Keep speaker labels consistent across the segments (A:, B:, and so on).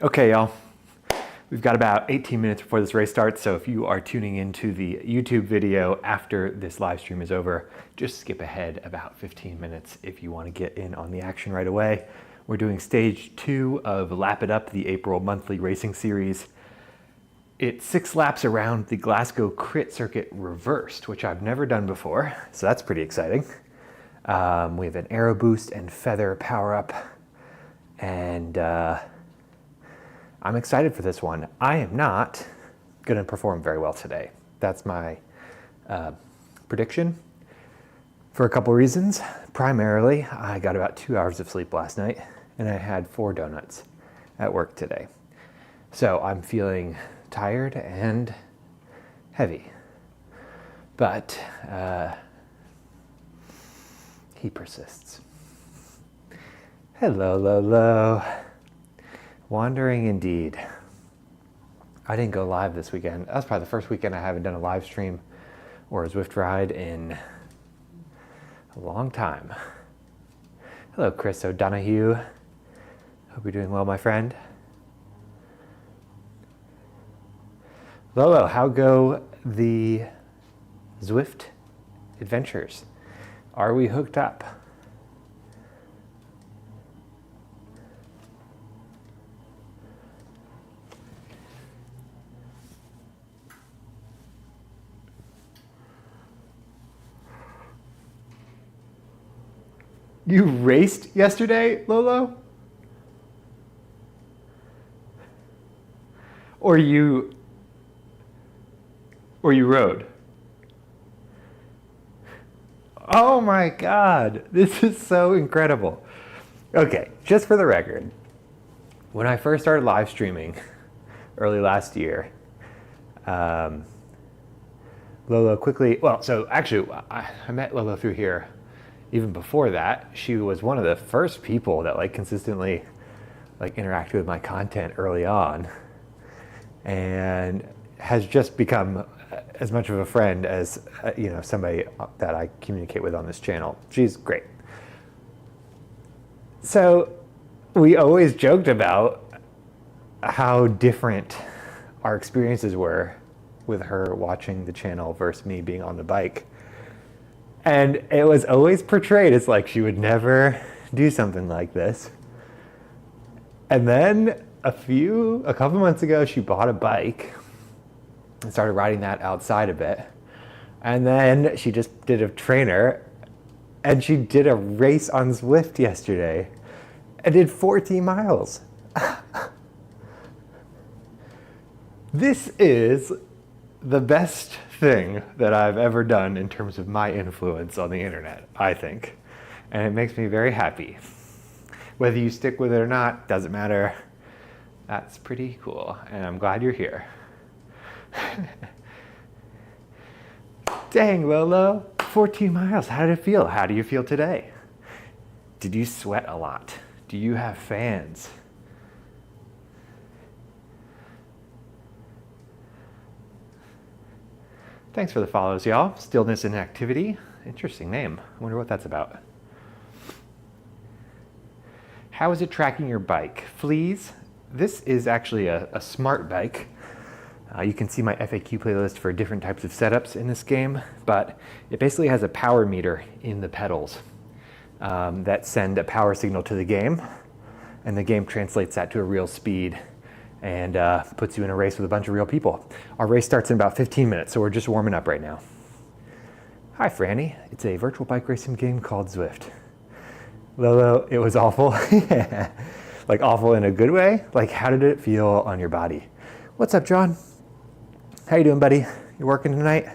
A: Okay, y'all. We've got about 18 minutes before this race starts, so if you are tuning into the YouTube video after this live stream is over, just skip ahead about 15 minutes if you want to get in on the action right away. We're doing stage 2 of Lap It Up, the April monthly racing series. It's 6 laps around the Glasgow crit circuit reversed, which I've never done before, so that's pretty exciting. We have an Aero boost and feather power up, and I'm excited for this one. I am not going to perform very well today. That's my prediction for a couple reasons. Primarily, I got about 2 hours of sleep last night, and I had 4 donuts at work today. So I'm feeling tired and heavy. But he persists. Hello, Lolo. Wandering indeed. I didn't go live this weekend. That's probably the first weekend I haven't done a live stream or a Zwift ride in a long time. Hello, Chris O'Donoghue. Hope you're doing well, my friend. Lolo, how go the Zwift adventures? Are we hooked up? You raced yesterday, Lolo? Or you rode? Oh my God, this is so incredible. Okay, just for the record, when I first started live streaming early last year, Lolo quickly, well, so actually I met Lolo through here. Even before that, she was one of the first people that consistently interacted with my content early on, and has just become as much of a friend as somebody that I communicate with on this channel. She's great. So we always joked about how different our experiences were with her watching the channel versus me being on the bike. And it was always portrayed as like she would never do something like this. And then a couple months ago, she bought a bike and started riding that outside a bit. And then she just did a trainer, and she did a race on Zwift yesterday and did 14 miles. This is the best thing that I've ever done in terms of my influence on the internet, I think. And it makes me very happy. Whether you stick with it or not, doesn't matter. That's pretty cool, and I'm glad you're here. Dang, Lolo, 14 miles, how did it feel? How do you feel today? Did you sweat a lot? Do you have fans? Thanks for the follows, y'all. Stillness and Activity. Interesting name. I wonder what that's about. How is it tracking your bike? Fleas. This is actually a smart bike. You can see my FAQ playlist for different types of setups in this game, but it basically has a power meter in the pedals that send a power signal to the game, and the game translates that to a real speed and puts you in a race with a bunch of real people. Our race starts in about 15 minutes, so we're just warming up right now. Hi, Franny. It's a virtual bike racing game called Zwift. Lolo, it was awful. Like awful in a good way? Like, how did it feel on your body? What's up, John? How you doing, buddy? You working tonight?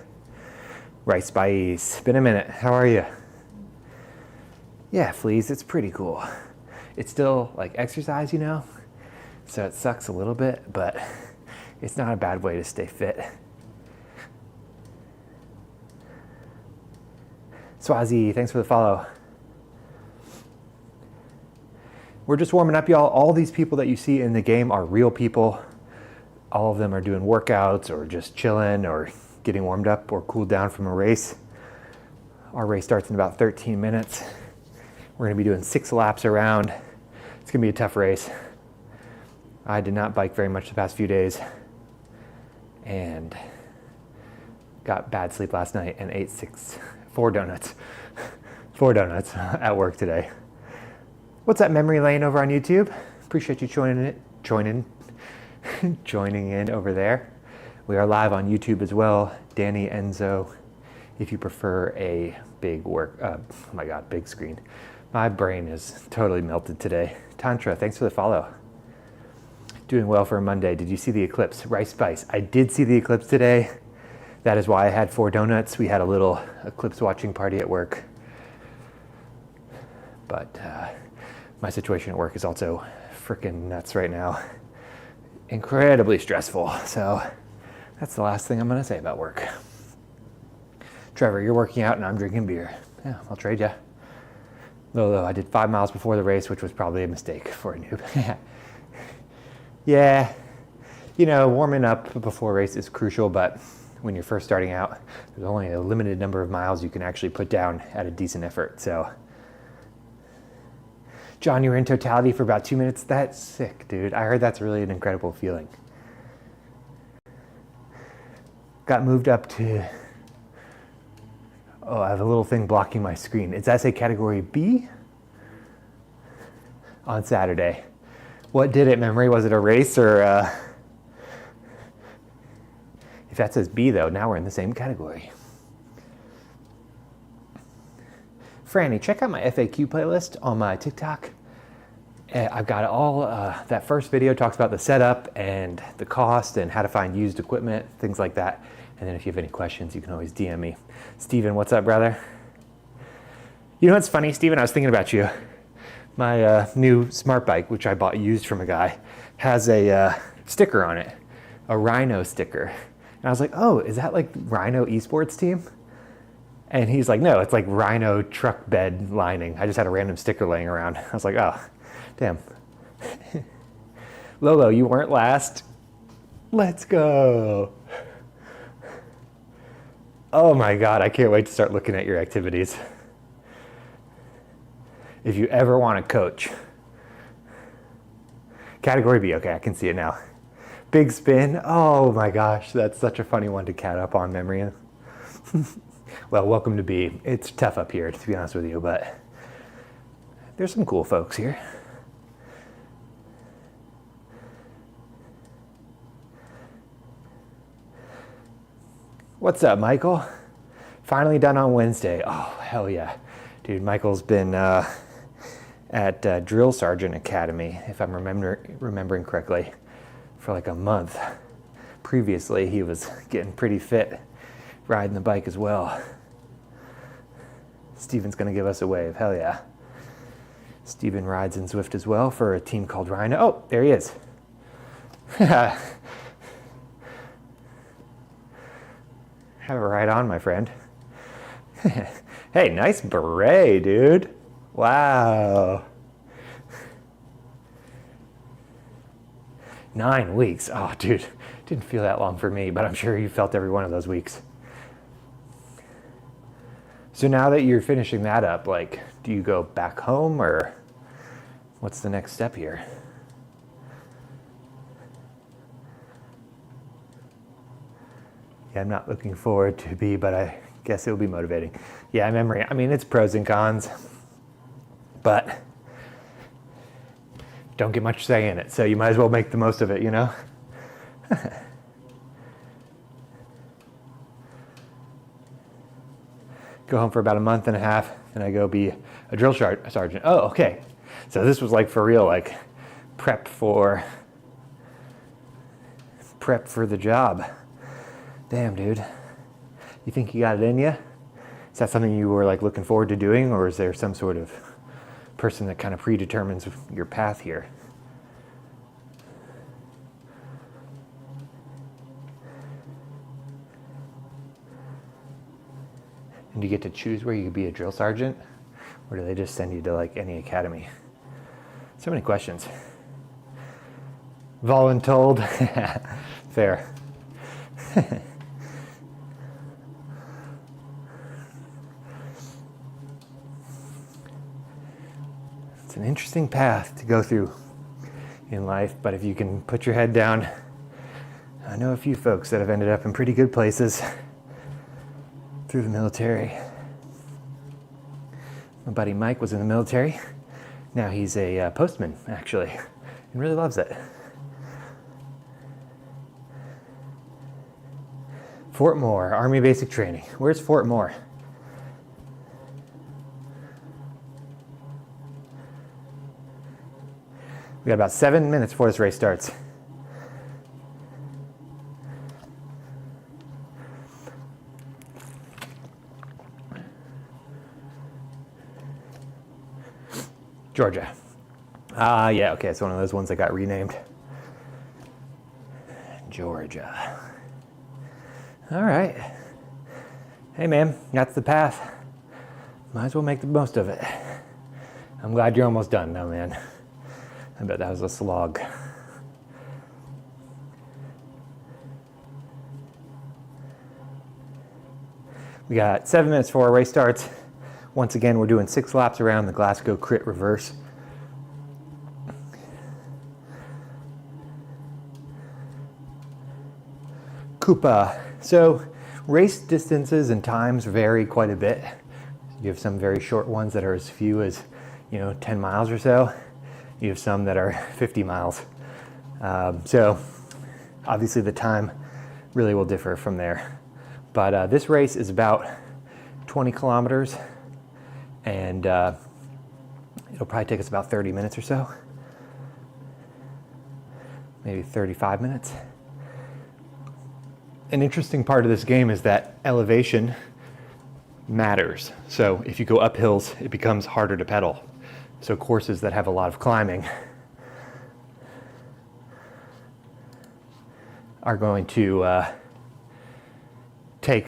A: Rice Spice. Been a minute. How are you? Yeah, Fleas, it's pretty cool. It's still like exercise, so it sucks a little bit, but it's not a bad way to stay fit. Swazi, thanks for the follow. We're just warming up, y'all. All these people that you see in the game are real people. All of them are doing workouts or just chilling or getting warmed up or cooled down from a race. Our race starts in about 13 minutes. We're gonna be doing 6 laps around. It's gonna be a tough race. I did not bike very much the past few days and got bad sleep last night and ate 4 donuts. 4 donuts at work today. What's that memory lane over on YouTube? Appreciate you joining in over there. We are live on YouTube as well. Danny, Enzo, if you prefer a big big screen. My brain is totally melted today. Tantra, thanks for the follow. Doing well for a Monday. Did you see the eclipse? Rice Spice. I did see the eclipse today. That is why I had 4 donuts. We had a little eclipse watching party at work. But my situation at work is also freaking nuts right now. Incredibly stressful. So that's the last thing I'm going to say about work. Trevor, you're working out and I'm drinking beer. Yeah, I'll trade you. Although I did 5 miles before the race, which was probably a mistake for a noob. Yeah, warming up before a race is crucial, but when you're first starting out, there's only a limited number of miles you can actually put down at a decent effort. So, John, you were in totality for about 2 minutes. That's sick, dude. I heard that's really an incredible feeling. Got moved up to, I have a little thing blocking my screen. Does that say category B? On Saturday. What did it, memory? Was it a race or if that says B though, now we're in the same category. Franny, check out my FAQ playlist on my TikTok. I've got all, that first video talks about the setup and the cost and how to find used equipment, things like that. And then if you have any questions, you can always DM me. Steven, what's up, brother? You know what's funny, Steven? I was thinking about you. My new smart bike, which I bought used from a guy, has a sticker on it, a Rhino sticker. And I was like, oh, is that like Rhino esports team? And he's like, no, it's like Rhino truck bed lining. I just had a random sticker laying around. I was like, oh, damn. Lolo, you weren't last. Let's go. Oh my God, I can't wait to start looking at your activities. If you ever want to coach. Category B, okay, I can see it now. Big spin, oh my gosh, that's such a funny one to cat up on, memory. Well, welcome to B. It's tough up here, to be honest with you, but there's some cool folks here. What's up, Michael? Finally done on Wednesday. Oh, hell yeah. Dude, Michael's been at Drill Sergeant Academy, if I'm remembering correctly, for like a month. Previously, he was getting pretty fit, riding the bike as well. Steven's gonna give us a wave, hell yeah. Steven rides in Zwift as well for a team called Rhino. Oh, there he is. Have it right on, my friend. Hey, nice beret, dude. Wow. 9 weeks. Oh, dude, didn't feel that long for me, but I'm sure you felt every one of those weeks. So now that you're finishing that up, like, do you go back home or what's the next step here? Yeah, I'm not looking forward to B, but I guess it'll be motivating. Yeah, memory. I mean, it's pros and cons, but don't get much say in it, so you might as well make the most of it, you know? Go home for about a month and a half, and I go be a drill sergeant. Oh, okay. So this was like for real, like prep for the job. Damn, dude. You think you got it in you? Is that something you were like looking forward to doing, or is there some sort of person that kind of predetermines your path here? And do you get to choose where you could be a drill sergeant, or do they just send you to like any academy? So many questions. Voluntold. Fair. It's an interesting path to go through in life, but if you can put your head down, I know a few folks that have ended up in pretty good places through the military. My buddy Mike was in the military. Now he's a postman, actually, and really loves it. Fort Moore, Army Basic Training. Where's Fort Moore? We got about 7 minutes before this race starts. Georgia. Yeah, okay, it's one of those ones that got renamed. Georgia. All right. Hey, man, that's the path. Might as well make the most of it. I'm glad you're almost done though, man. I bet that was a slog. We got 7 minutes before our race starts. Once again, we're doing 6 laps around the Glasgow crit reverse. Koopa. So race distances and times vary quite a bit. You have some very short ones that are as few as, 10 miles or so. You have some that are 50 miles. So obviously the time really will differ from there. But this race is about 20 kilometers and it'll probably take us about 30 minutes or so. Maybe 35 minutes. An interesting part of this game is that elevation matters. So if you go up hills, it becomes harder to pedal. So courses that have a lot of climbing are going to take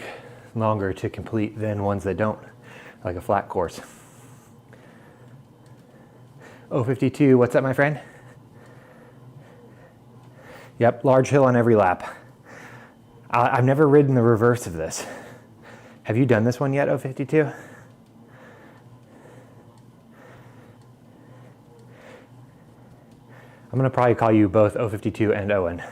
A: longer to complete than ones that don't, like a flat course. 052, what's up, my friend? Yep, large hill on every lap. I've never ridden the reverse of this. Have you done this one yet, 052? I'm gonna probably call you both 052 and Owen.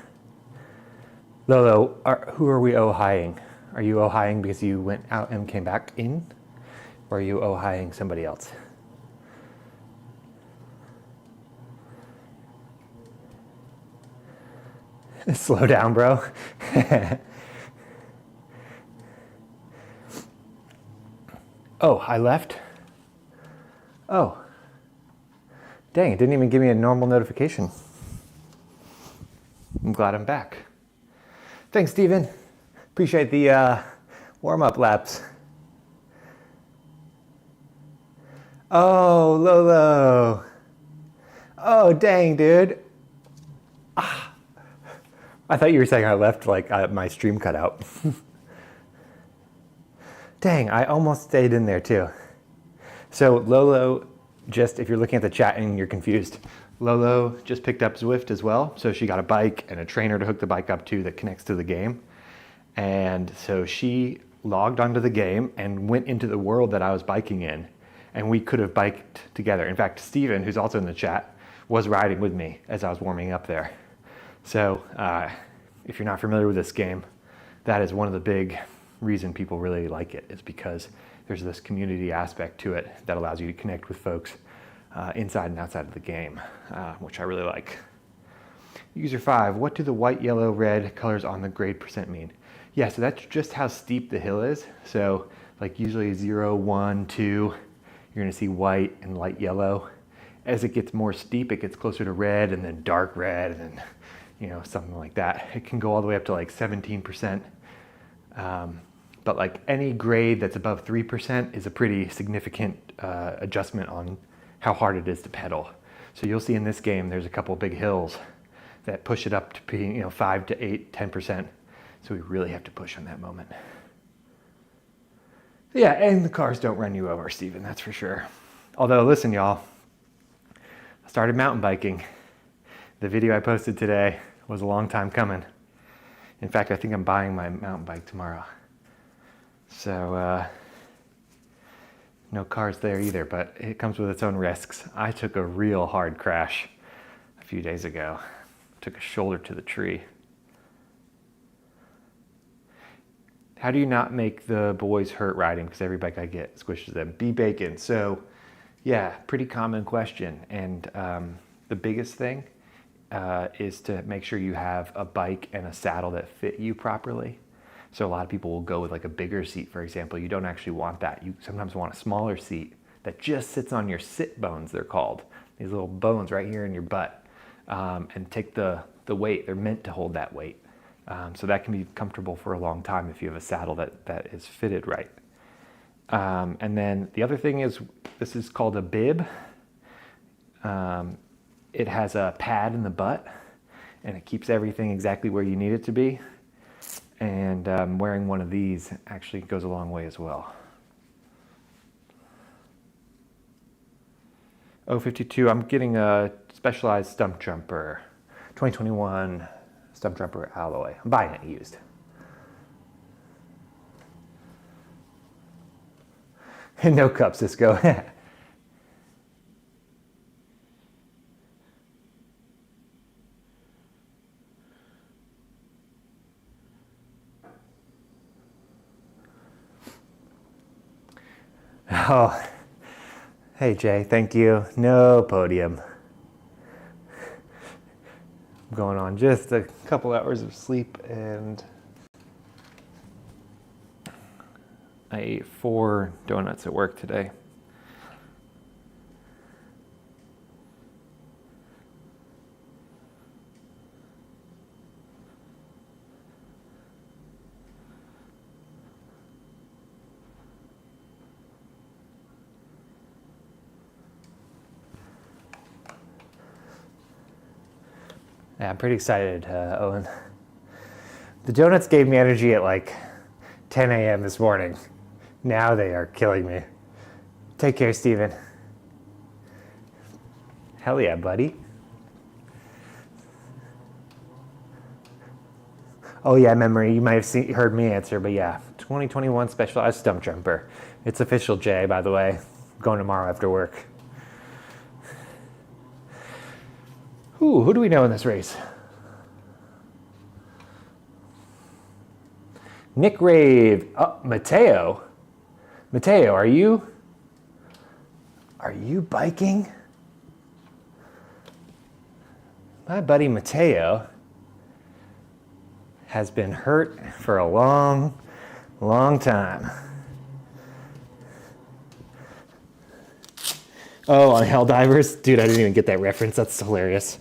A: Lolo, who are we oh-hiing? Are you oh-hiing because you went out and came back in? Or are you oh-hiing somebody else? Slow down, bro. Oh, I left? Oh. Dang, it didn't even give me a normal notification. I'm glad I'm back. Thanks, Steven. Appreciate the warm-up laps. Oh, Lolo. Oh, dang, dude. Ah. I thought you were saying I left, like my stream cut out. Dang, I almost stayed in there too. So Lolo, just if you're looking at the chat and you're confused, Lolo just picked up Zwift as well. So she got a bike and a trainer to hook the bike up to that connects to the game. And so she logged onto the game and went into the world that I was biking in. And we could have biked together. In fact, Steven, who's also in the chat, was riding with me as I was warming up there. So if you're not familiar with this game, that is one of the big reason people really like it, is because there's this community aspect to it that allows you to connect with folks inside and outside of the game, which I really like. User 5, what do the white, yellow, red colors on the grade percent mean? Yeah, so that's just how steep the hill is. So like usually 0, 1, 2, you're gonna see white and light yellow. As it gets more steep, it gets closer to red and then dark red and then, something like that. It can go all the way up to like 17%. But like any grade that's above 3% is a pretty significant adjustment on how hard it is to pedal. So you'll see in this game, there's a couple big hills that push it up to being, 5 to 8, 10%. So we really have to push on that moment. Yeah, and the cars don't run you over, Steven, that's for sure. Although, listen, y'all, I started mountain biking. The video I posted today was a long time coming. In fact, I think I'm buying my mountain bike tomorrow. So, no cars there either, but it comes with its own risks. I took a real hard crash. few days ago. Took a shoulder to the tree. How do you not make the boys hurt riding? Because every bike I get squishes them. Be bacon. So yeah, pretty common question. And the biggest thing is to make sure you have a bike and a saddle that fit you properly. So a lot of people will go with like a bigger seat, for example. You don't actually want that. You sometimes want a smaller seat that just sits on your sit bones, they're called. These little bones right here in your butt. And take the weight. They're meant to hold that weight. So that can be comfortable for a long time if you have a saddle that is fitted right. And then the other thing is, this is called a bib. It has a pad in the butt, and it keeps everything exactly where you need it to be. And wearing one of these actually goes a long way as well. 052, I'm getting a Specialized stump jumper, 2021 stump jumper alloy. I'm buying it used. No cup, Cisco. Oh, hey Jay, thank you. No podium. I'm going on just a couple hours of sleep, and I ate 4 donuts at work today. Yeah, I'm pretty excited, Owen. The donuts gave me energy at like 10 a.m. this morning. Now they are killing me. Take care, Steven. Hell yeah, buddy. Oh yeah, memory. You might have heard me answer, but yeah, 2021 Specialized Stump Jumper. It's official, Jay, by the way. I'm going tomorrow after work. Ooh, who do we know in this race? Nick Rave. Oh, Mateo. Mateo, are you biking? My buddy Mateo has been hurt for a long, long time. Oh, on Helldivers? Dude, I didn't even get that reference. That's hilarious.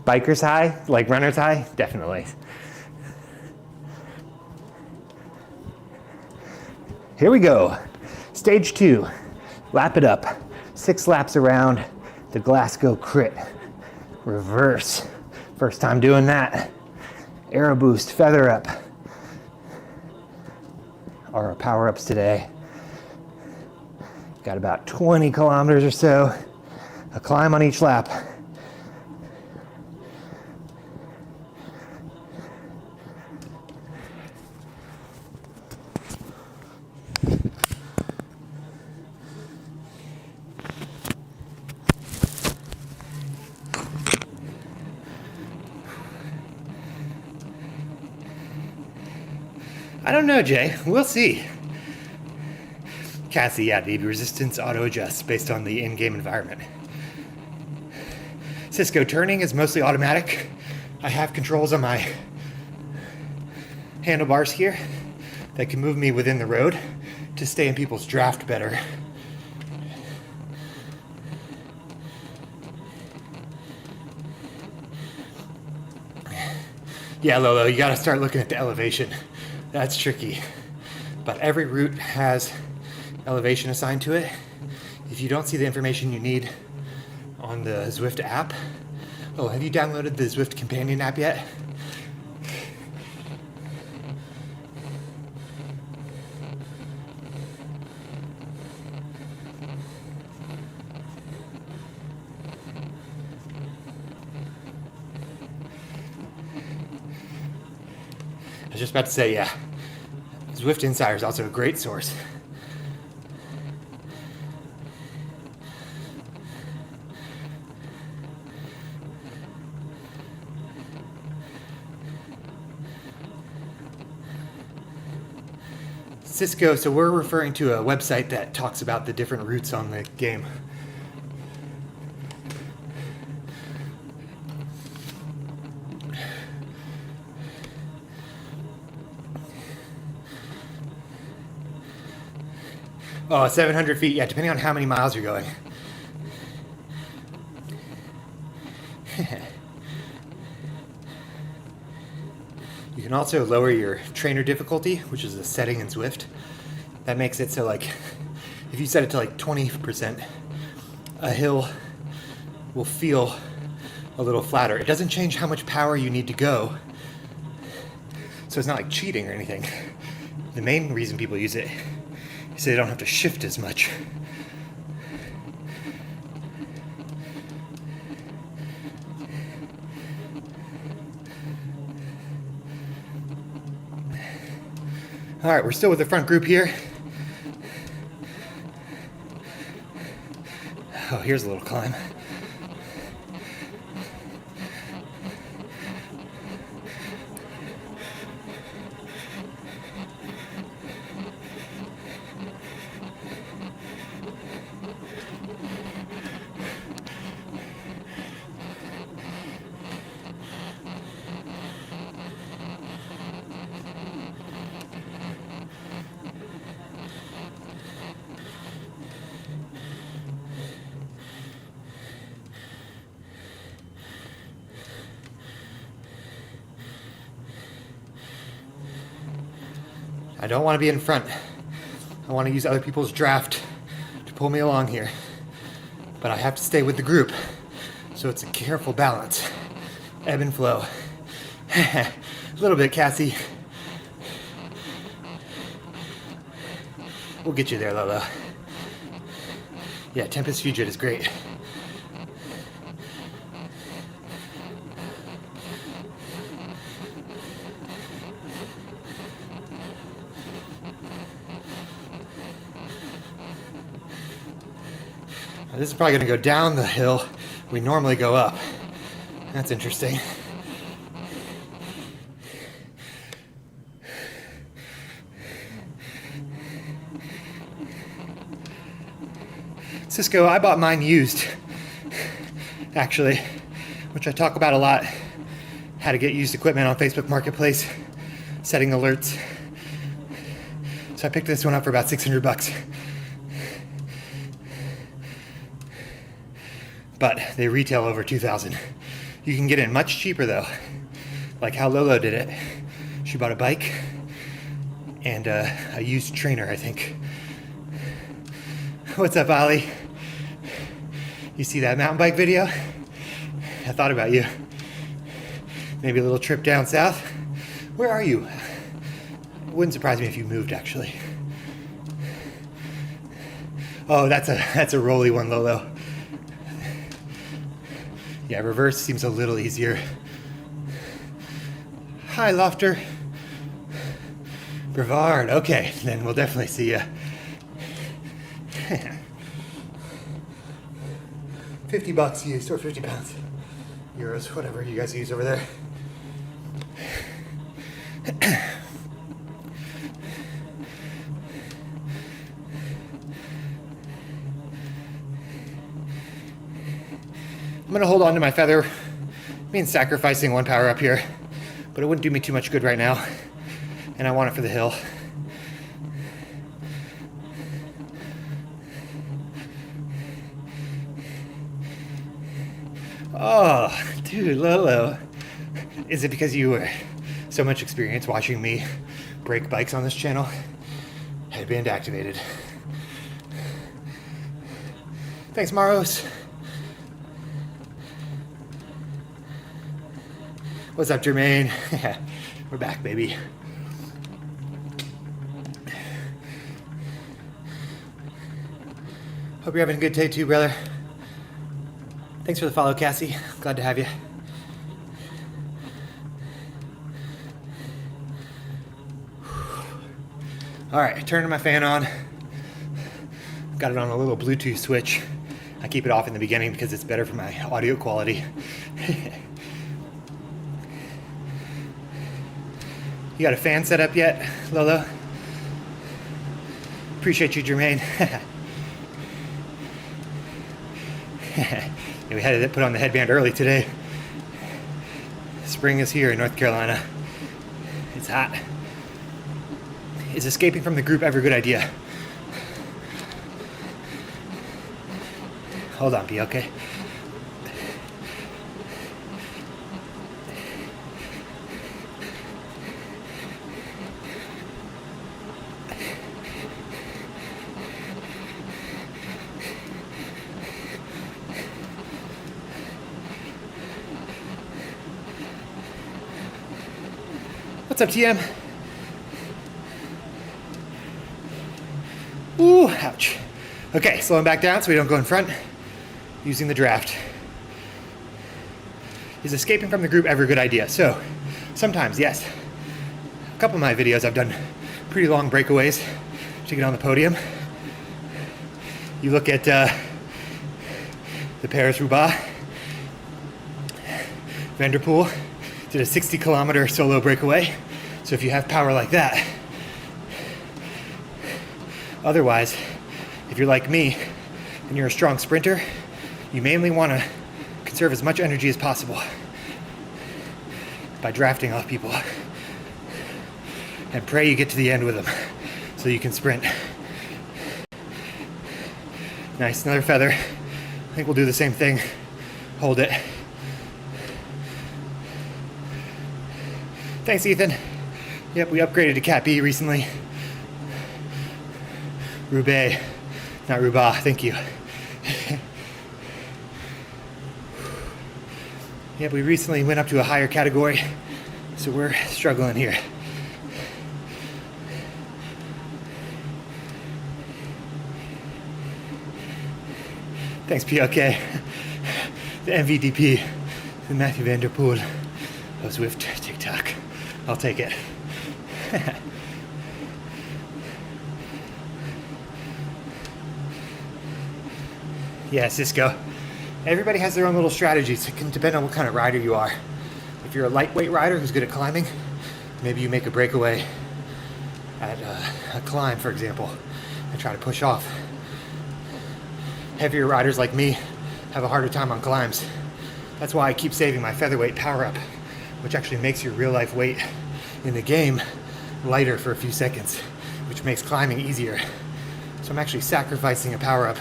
A: Biker's high? Like runner's high? Definitely. Here we go. Stage 2. Lap it up. 6 laps around the Glasgow crit. Reverse. First time doing that. Aero boost, feather up. Our power ups today. Got about 20 kilometers or so. A climb on each lap. I don't know, Jay. We'll see. Cassie, yeah, the resistance auto-adjusts based on the in-game environment. Cisco, turning is mostly automatic. I have controls on my handlebars here that can move me within the road to stay in people's draft better. Yeah, Lolo, you gotta start looking at the elevation. That's tricky. But every route has elevation assigned to it. If you don't see the information you need on the Zwift app, oh, have you downloaded the Zwift companion app yet? I was just about to say, yeah. Zwift Insider is also a great source. Cisco, so we're referring to a website that talks about the different routes on the game. Oh, 700 feet, yeah, depending on how many miles you're going. You can also lower your trainer difficulty, which is a setting in Zwift. That makes it so, like, if you set it to like 20%, a hill will feel a little flatter. It doesn't change how much power you need to go, so it's not like cheating or anything. The main reason people use it is so they don't have to shift as much. All right, we're still with the front group here. Oh, here's a little climb. I don't want to be in front. I want to use other people's draft to pull me along here. But I have to stay with the group. So it's a careful balance. Ebb and flow. A little bit, Cassie. We'll get you there, Lolo. Yeah, Tempest Fugit is great. This is probably going to go down the hill we normally go up. That's interesting. Cisco, I bought mine used, actually, which I talk about a lot. How to get used equipment on Facebook Marketplace, setting alerts. So I picked this one up for about $600. But they retail over $2,000. You can get it much cheaper though, like how Lolo did it. She bought a bike and a used trainer, I think. What's up, Ollie? You see that mountain bike video? I thought about you. Maybe a little trip down south. Where are you? It wouldn't surprise me if you moved, actually. Oh, that's a rolly one, Lolo. Yeah, reverse seems a little easier. Hi, Lofter. Brevard. Okay, then we'll definitely see ya. $50 used, or 50 pounds. Euros, whatever you guys use over there. I'm gonna hold on to my feather. Means sacrificing one power up here, but it wouldn't do me too much good right now. And I want it for the hill. Oh, dude, Lolo. Is it because you were so much experience watching me break bikes on this channel? Headband activated. Thanks, Maros. What's up, Jermaine? We're back, baby. Hope you're having a good day too, brother. Thanks for the follow, Cassie. Glad to have you. All right, turning my fan on. Got it on a little Bluetooth switch. I keep it off in the beginning because it's better for my audio quality. You got a fan set up yet, Lolo? Appreciate you, Jermaine. Yeah, we had to put on the headband early today. Spring is here in North Carolina. It's hot. Is escaping from the group ever a good idea? Hold on, P, okay? What's up, TM? Ooh, ouch. Okay, slowing back down so we don't go in front. Using the draft. Is escaping from the group ever a good idea? So, sometimes, yes. A couple of my videos I've done pretty long breakaways to get on the podium. You look at the Paris-Roubaix. Vanderpool did a 60-kilometer solo breakaway. So if you have power like that. Otherwise, if you're like me and you're a strong sprinter, you mainly want to conserve as much energy as possible by drafting off people and pray you get to the end with them so you can sprint. Nice, another feather. I think we'll do the same thing. Hold it. Thanks, Ethan. Yep, we upgraded to Cat B recently. Roubaix, not Roubaix, thank you. Yep, we recently went up to a higher category, so we're struggling here. Thanks, PLK. The MVDP, the Matthew Vanderpool of Zwift TikTok. I'll take it. Yeah, Cisco. Everybody has their own little strategies. It can depend on what kind of rider you are. If you're a lightweight rider who's good at climbing, maybe you make a breakaway at a climb, for example, and try to push off. Heavier riders like me have a harder time on climbs. That's why I keep saving my featherweight power up, which actually makes your real life weight in the game lighter for a few seconds, which makes climbing easier. So I'm actually sacrificing a power up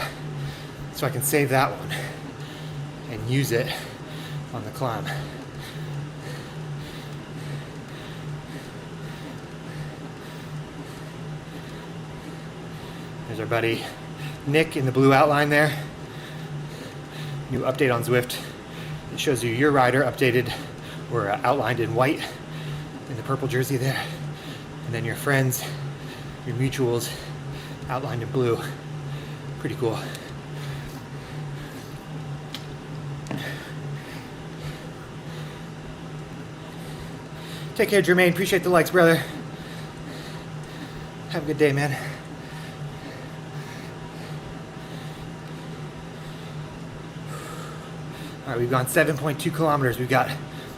A: so I can save that one and use it on the climb. There's our buddy Nick in the blue outline there. New update on Zwift. It shows you your rider updated or outlined in white in the purple jersey there. And then your friends, your mutuals outlined in blue. Pretty cool. Take care, Jermaine. Appreciate the likes, brother. Have a good day, man. All right, we've gone 7.2 kilometers. We've got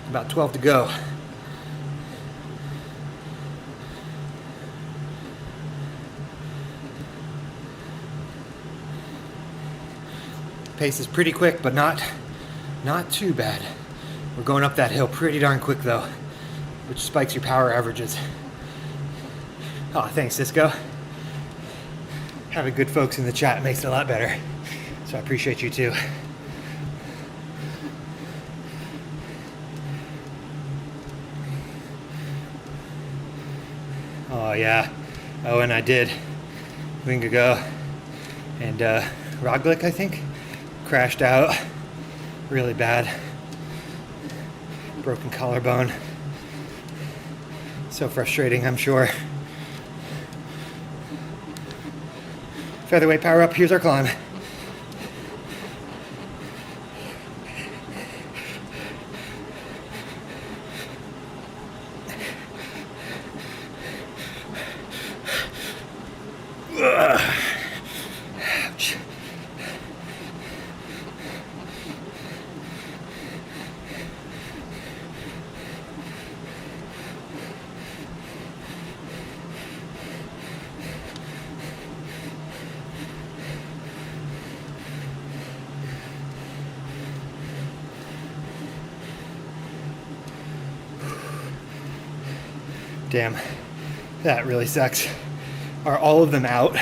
A: about 12 to go. Pace is pretty quick, but not too bad. We're going up that hill pretty darn quick though, which spikes your power averages. Oh, thanks, Cisco. Having good folks in the chat makes it a lot better. So I appreciate you too. Oh yeah. Oh, and I did a week ago. And Roglic, I think, crashed out really bad. Broken collarbone. So frustrating, I'm sure. Featherweight power up, here's our climb. Ouch. Damn, that really sucks. Are all of them out?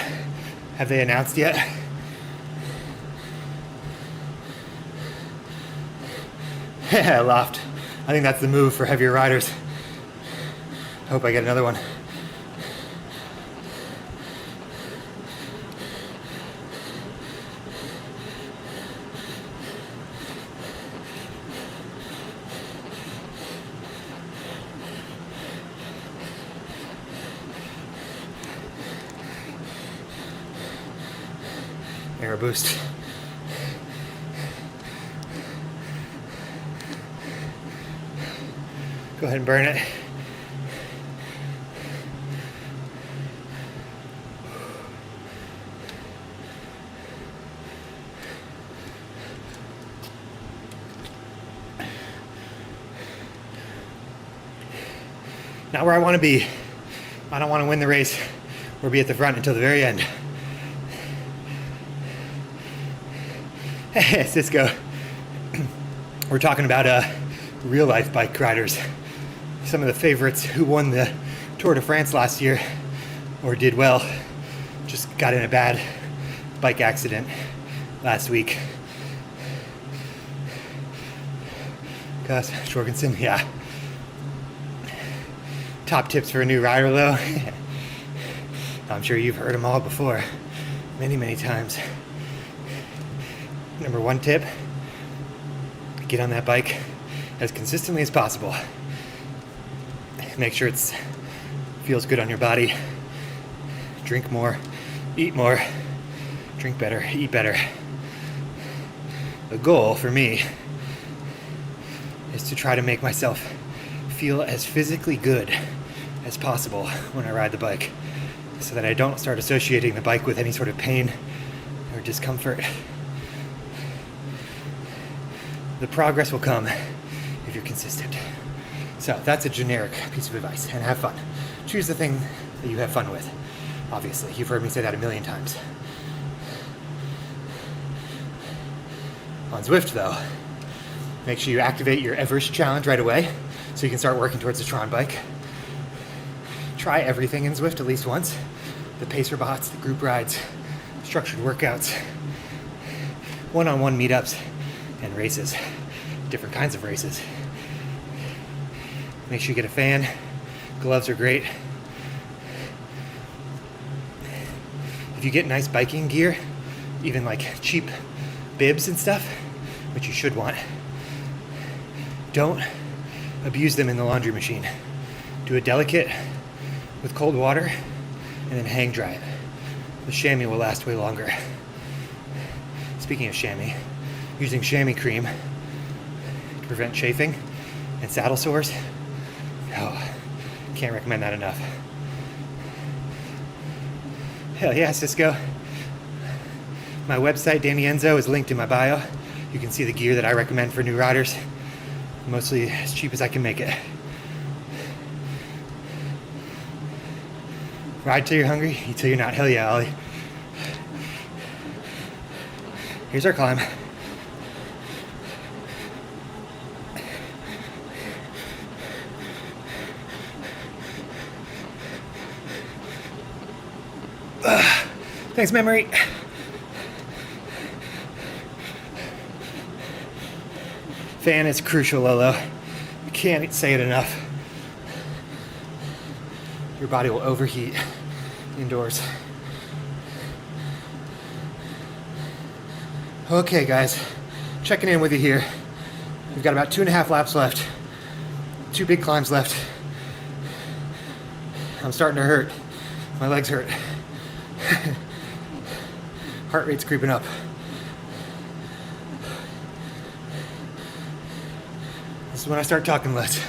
A: Have they announced yet? Yeah, loft. I think that's the move for heavier riders. Hope I get another one. Aero boost. Go ahead and burn it. Not where I want to be. I don't want to win the race or be at the front until the very end. Hey, Cisco. We're talking about real life bike riders. Some of the favorites who won the Tour de France last year or did well just got in a bad bike accident last week. Gus Jorgensen, yeah. Top tips for a new rider though. I'm sure you've heard them all before, many times. Number one tip, get on that bike as consistently as possible. Make sure it feels good on your body. Drink more, eat more, drink better, eat better. The goal for me is to try to make myself feel as physically good as possible when I ride the bike, so that I don't start associating the bike with any sort of pain or discomfort. The progress will come if you're consistent. So that's a generic piece of advice, and have fun. Choose the thing that you have fun with. Obviously, you've heard me say that a million times. On Zwift though, make sure you activate your Everest challenge right away so you can start working towards the Tron bike. Try everything in Zwift at least once. The pacer bots, the group rides, structured workouts, one-on-one meetups, and races, different kinds of races. Make sure you get a fan. Gloves are great. If you get nice biking gear, even like cheap bibs and stuff, which you should want, don't abuse them in the laundry machine. Do it delicate with cold water and then hang dry it. The chamois will last way longer. Speaking of chamois, using chamois cream to prevent chafing and saddle sores. Oh, can't recommend that enough. Hell yeah, Cisco. My website, Danny Enzo, is linked in my bio. You can see the gear that I recommend for new riders. Mostly as cheap as I can make it. Ride till you're hungry, eat till you're not. Hell yeah, Ollie. Here's our climb. Thanks, memory. Fan is crucial, Lolo. I can't say it enough. Your body will overheat indoors. Okay, guys, checking in with you here. We've got about 2.5 laps left. 2 big climbs left. I'm starting to hurt. My legs hurt. Heart rate's creeping up. This is when I start talking less.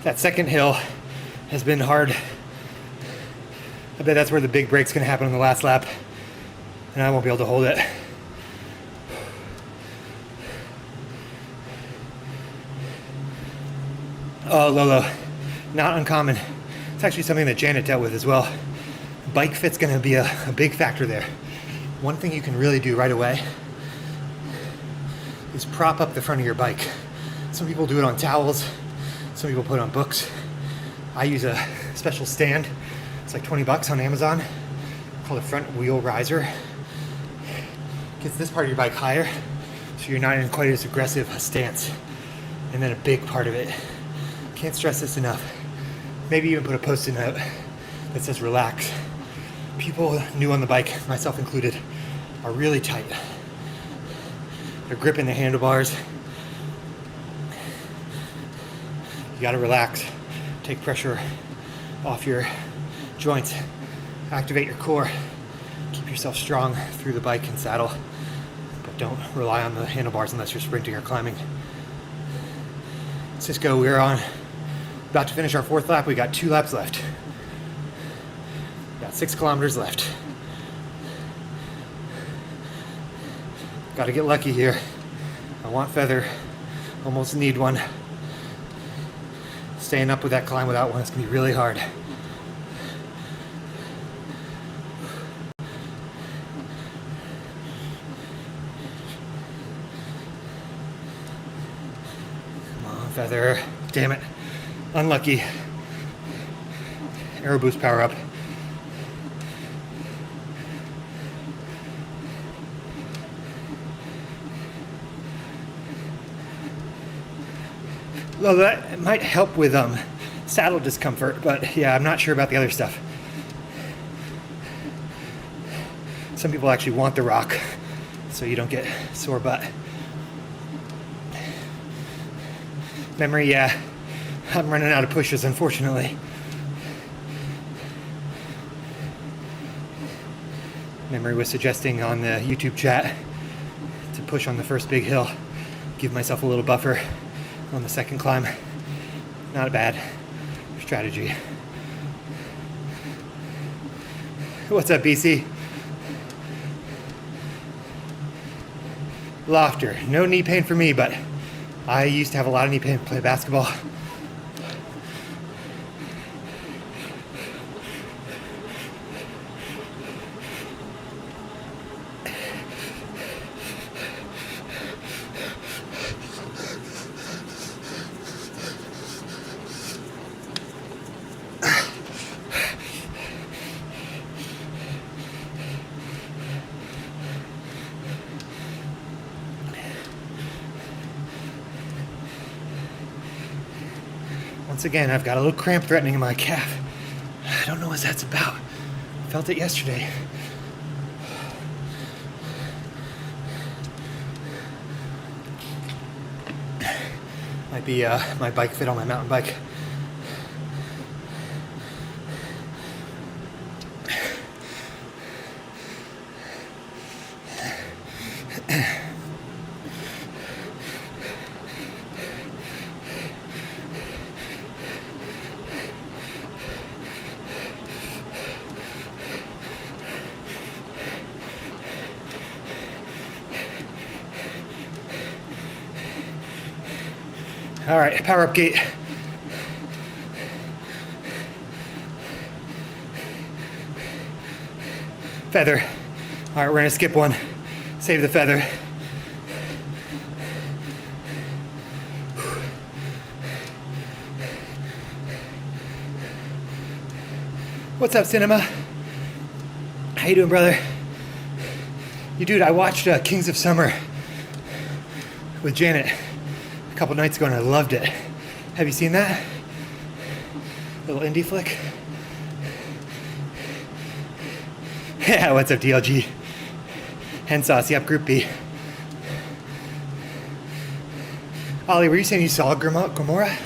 A: That second hill has been hard. I bet that's where the big break's gonna happen on the last lap, and I won't be able to hold it. Oh, Lolo, not uncommon. It's actually something that Janet dealt with as well. Bike fit's gonna be a big factor there. One thing you can really do right away is prop up the front of your bike. Some people do it on towels, some people put it on books. I use a special stand. It's like 20 bucks on Amazon, called a front wheel riser. Gets this part of your bike higher, so you're not in quite as aggressive a stance. And then a big part of it, can't stress this enough, maybe even put a post-it note that says relax. People new on the bike, myself included, are really tight. They're gripping the handlebars. You gotta relax, take pressure off your joints, activate your core, keep yourself strong through the bike and saddle, but don't rely on the handlebars unless you're sprinting or climbing. Cisco, we're about to finish our 4th lap. We got 2 laps left. Got 6 kilometers left. Got to get lucky here. I want feather, almost need one. Staying up with that climb without one is gonna be really hard. Feather, damn it, unlucky. Aero boost power up. Well, that might help with saddle discomfort, but yeah, I'm not sure about the other stuff. Some people actually want the rock so you don't get sore butt. Memory, yeah, I'm running out of pushes, unfortunately. Memory was suggesting on the YouTube chat to push on the first big hill, give myself a little buffer on the second climb. Not a bad strategy. What's up, BC? Laughter. No knee pain for me, but I used to have a lot of knee pain to play basketball. Once again, I've got a little cramp threatening in my calf. I don't know what that's about. I felt it yesterday. Might be my bike fit on my mountain bike. All right, power up gate. Feather. All right, we're gonna skip one. Save the feather. What's up, Cinema? How you doing, brother? You dude, I watched Kings of Summer with Janet a couple nights ago and I loved it. Have you seen that? Little indie flick? Yeah, what's up, DLG? Hen sauce, yep, Group B. Ollie, were you saying you saw Gomorrah?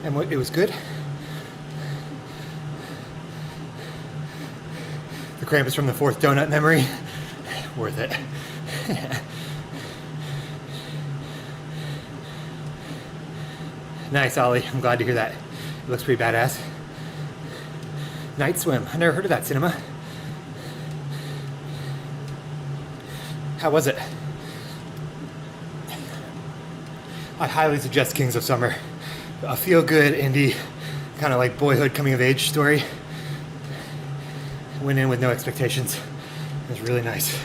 A: And what, it was good? The cramp is from the 4th donut memory. Worth it. Nice, Ollie. I'm glad to hear that. It looks pretty badass. Night swim. I never heard of that, Cinema. How was it? I highly suggest Kings of Summer. A feel-good indie, kind of like boyhood coming-of-age story. Went in with no expectations. It was really nice.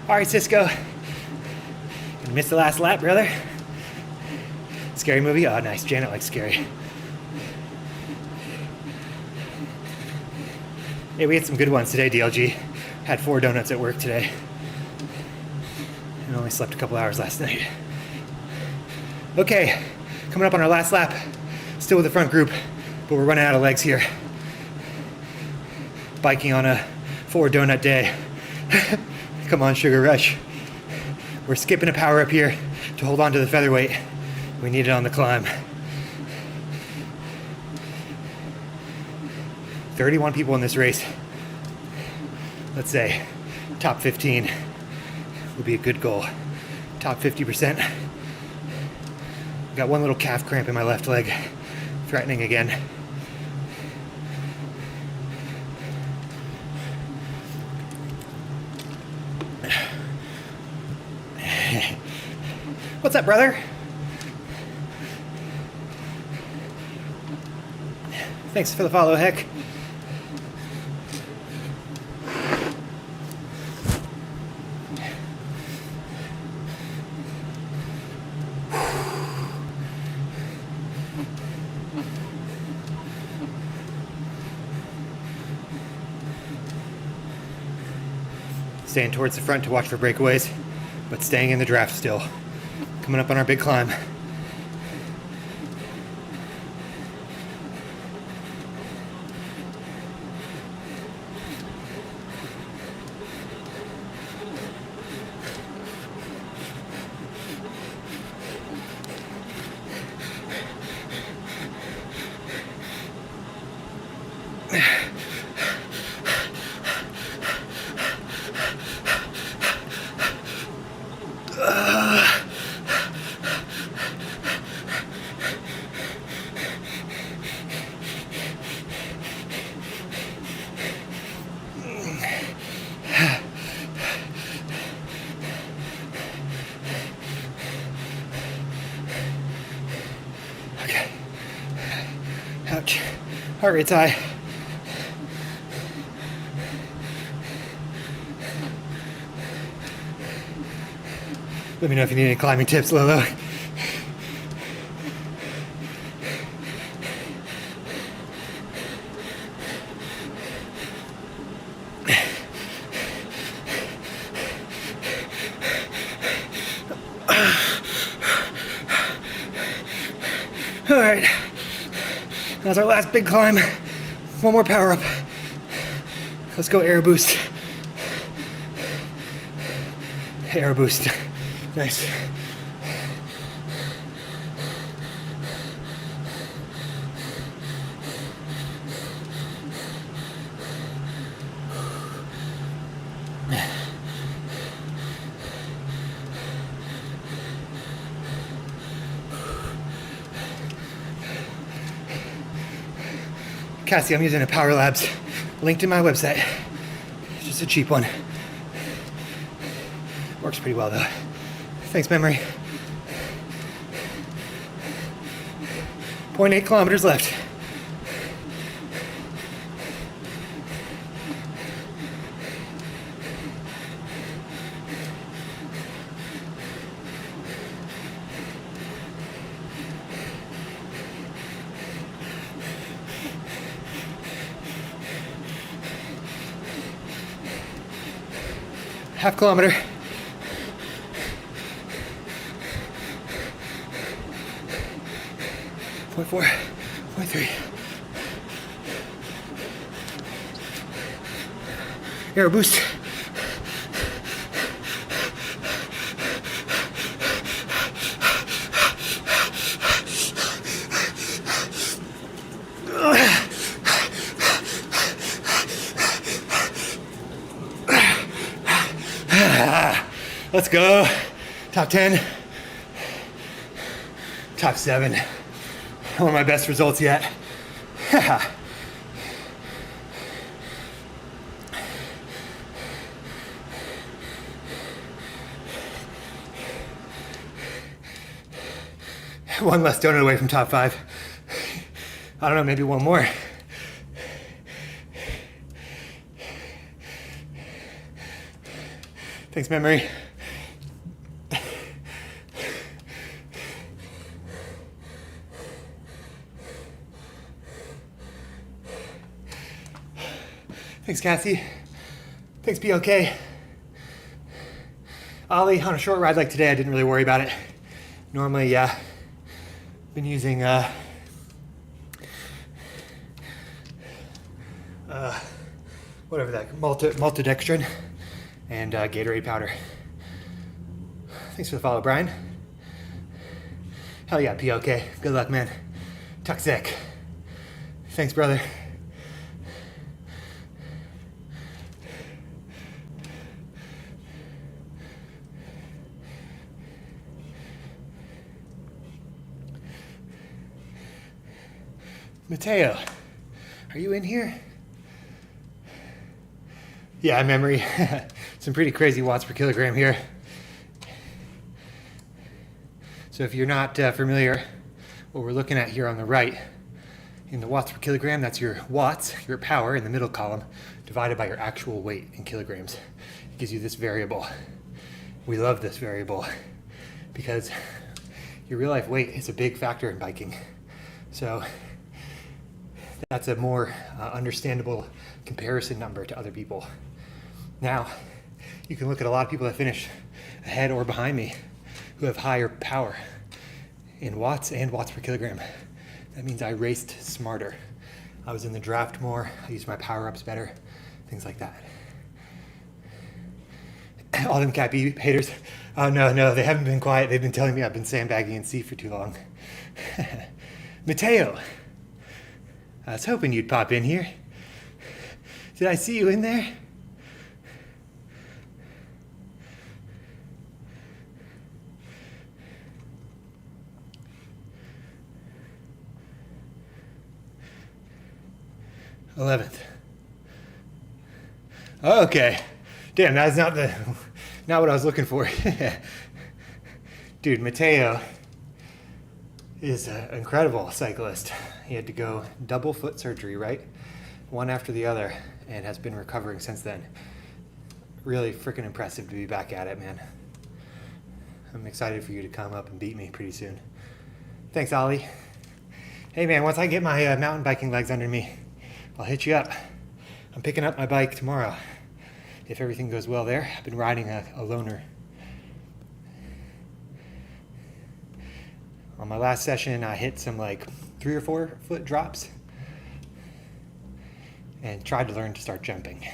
A: All right, Cisco. You missed the last lap, brother. Scary movie? Oh, nice. Janet likes scary. Hey, we had some good ones today, DLG. Had 4 donuts at work today. And only slept a couple hours last night. Okay, coming up on our last lap. Still with the front group, but we're running out of legs here. Biking on a 4 donut day. Come on, Sugar Rush. We're skipping a power up here to hold on to the featherweight. We need it on the climb. 31 people in this race. Let's say top 15 would be a good goal. Top 50%. Got one little calf cramp in my left leg. Threatening again. What's up, brother? Thanks for the follow, Heck. Staying towards the front to watch for breakaways, but staying in the draft still. Coming up on our big climb. Ouch. Heart rate's high. Let me know if you need any climbing tips, Lolo. All right. That's our last big climb. One more power up. Let's go Aero boost. Aero boost. Nice. Cassie, I'm using a Power Labs linked in my website. It's just a cheap one. Works pretty well though. Thanks, memory. 0.8 kilometers left. Half kilometer. 0.4, 0.3. Aero boost. Let's go. Top 10. top 7. One of my best results yet. One less donut away from top 5. I don't know, maybe one more. Thanks, memory. Thanks, Cassie. Thanks, BLK. Ollie, on a short ride like today, I didn't really worry about it. Normally, yeah, been using whatever that, maltodextrin and Gatorade powder. Thanks for the follow, Brian. Hell yeah, PLK. Good luck, man. Tuxek. Thanks, brother. Mateo, are you in here? Yeah, memory. Some pretty crazy watts per kilogram here. So if you're not familiar, what we're looking at here on the right, in the watts per kilogram, that's your watts, your power in the middle column, divided by your actual weight in kilograms. It gives you this variable. We love this variable because your real life weight is a big factor in biking. So that's a more understandable comparison number to other people. Now, you can look at a lot of people that finish ahead or behind me who have higher power in watts and watts per kilogram. That means I raced smarter. I was in the draft more, I used my Powerups better, things like that. All them Cat B haters, oh no, they haven't been quiet. They've been telling me I've been sandbagging in C for too long. Mateo, I was hoping you'd pop in here. Did I see you in there? $11th. Okay. Damn, that's not what I was looking for. Dude, Mateo is an incredible cyclist. He had to go double foot surgery, right? One after the other, and has been recovering since then. Really freaking impressive to be back at it, man. I'm excited for you to come up and beat me pretty soon. Thanks, Ollie. Hey man, once I get my mountain biking legs under me, I'll hit you up. I'm picking up my bike tomorrow, if everything goes well there. I've been riding a loner. On my last session, I hit some like 3 or 4 foot drops and tried to learn to start jumping.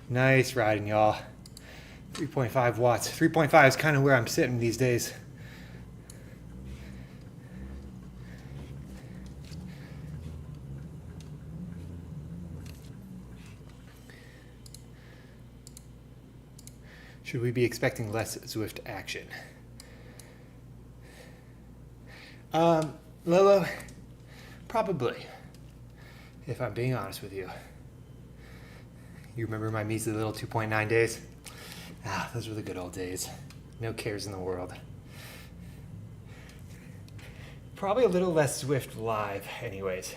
A: Nice riding, y'all. 3.5 watts. 3.5 is kind of where I'm sitting these days. Should we be expecting less Zwift action? Lolo, probably, if I'm being honest with you. You remember my measly little 2.9 days? Ah, those were the good old days. No cares in the world. Probably a little less Zwift live anyways.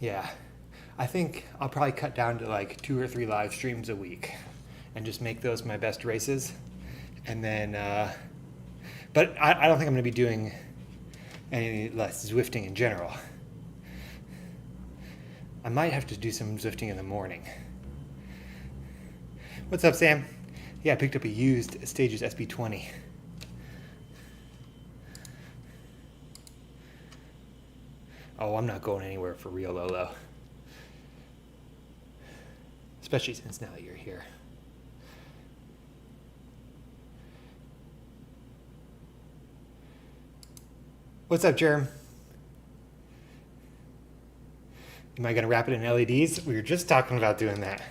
A: Yeah, I think I'll probably cut down to like 2 or 3 live streams a week and just make those my best races. And then, but I don't think I'm gonna be doing any less Zwifting in general. I might have to do some Zwifting in the morning. What's up, Sam? Yeah, I picked up a used Stages SB20. Oh, I'm not going anywhere for real, Lolo. Especially since now that you're here. What's up, Jerem? Am I going to wrap it in LEDs? We were just talking about doing that.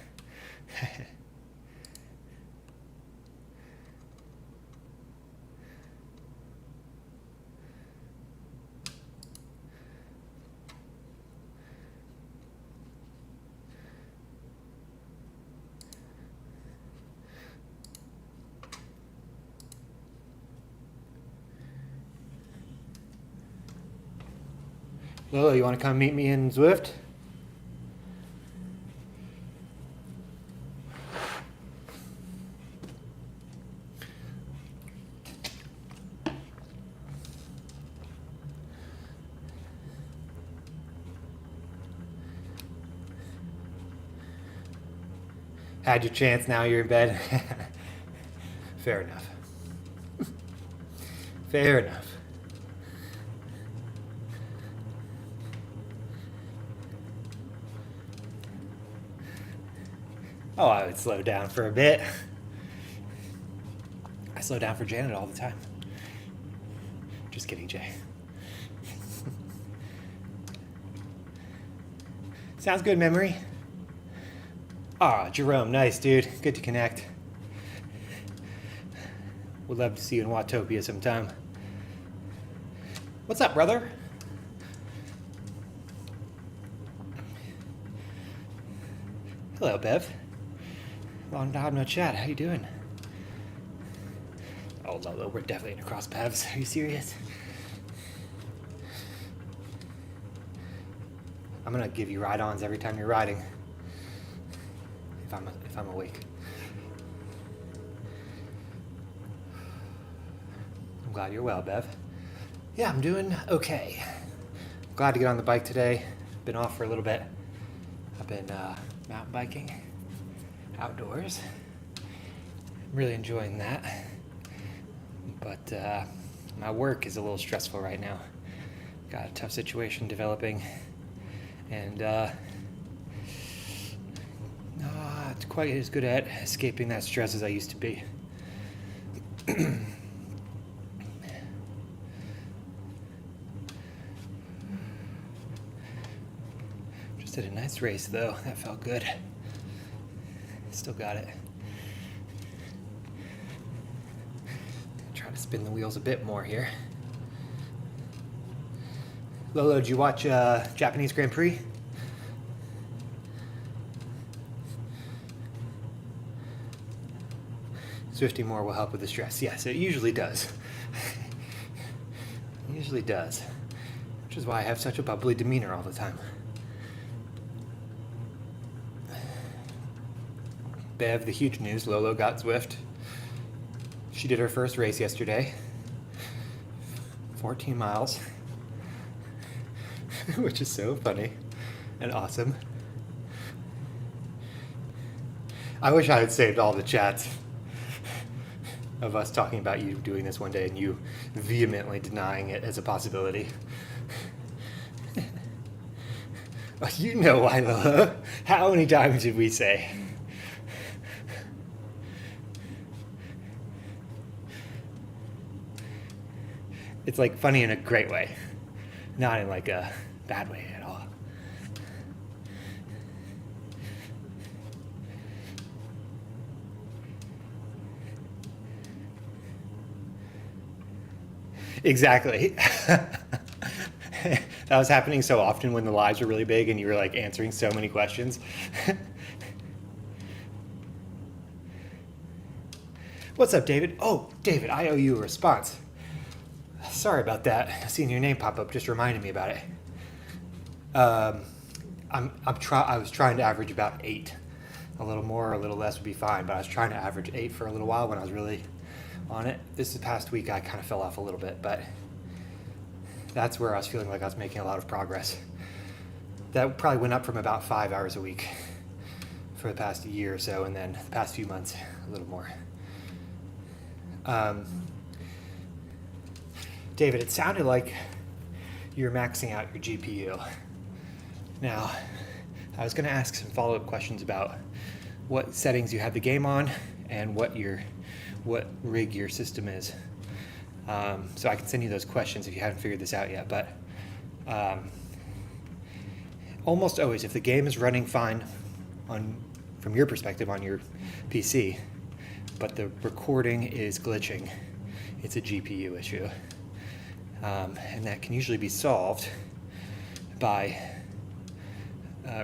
A: Lolo, you want to come meet me in Zwift? Had your chance, now you're in bed. Fair enough. Fair enough. Oh, I would slow down for a bit. I slow down for Janet all the time. Just kidding, Jay. Sounds good, memory. Ah, Jerome, nice, dude. Good to connect. Would love to see you in Watopia sometime. What's up, brother? Hello, Bev. Long time no chat. How you doing? Oh, Lolo, we're definitely gonna cross paths. Are you serious? I'm gonna give you ride-ons every time you're riding. If I'm awake. I'm glad you're well, Bev. Yeah, I'm doing okay. Glad to get on the bike today. Been off for a little bit. I've been mountain biking outdoors. I'm really enjoying that. But my work is a little stressful right now. Got a tough situation developing, and not quite as good at escaping that stress as I used to be. Just did a nice race though. That felt good. Still got it. Try to spin the wheels a bit more here. Lolo, did you watch Japanese Grand Prix? Swifting more will help with the stress. Yes, it usually does. It usually does. Which is why I have such a bubbly demeanor all the time. Bev, the huge news, Lolo got Zwift. She did her first race yesterday. 14 miles. Which is so funny and awesome. I wish I had saved all the chats of us talking about you doing this one day and you vehemently denying it as a possibility. You know why, Lolo. How many times did we say? It's like funny in a great way, not in like a bad way at all. Exactly. That was happening so often when the lives were really big and you were like answering so many questions. What's up, David? Oh, David, I owe you a response. Sorry about that. Seeing your name pop up just reminded me about it. I was trying to average about 8. A little more or a little less would be fine, but I was trying to average 8 for a little while when I was really on it. This past week I kind of fell off a little bit, but that's where I was feeling like I was making a lot of progress. That probably went up from about 5 hours a week for the past year or so, and then the past few months a little more. David, it sounded like you're maxing out your GPU. Now, I was going to ask some follow-up questions about what settings you have the game on and what rig your system is. So I can send you those questions if you haven't figured this out yet. But almost always, if the game is running fine from your perspective on your PC, but the recording is glitching, it's a GPU issue. And that can usually be solved by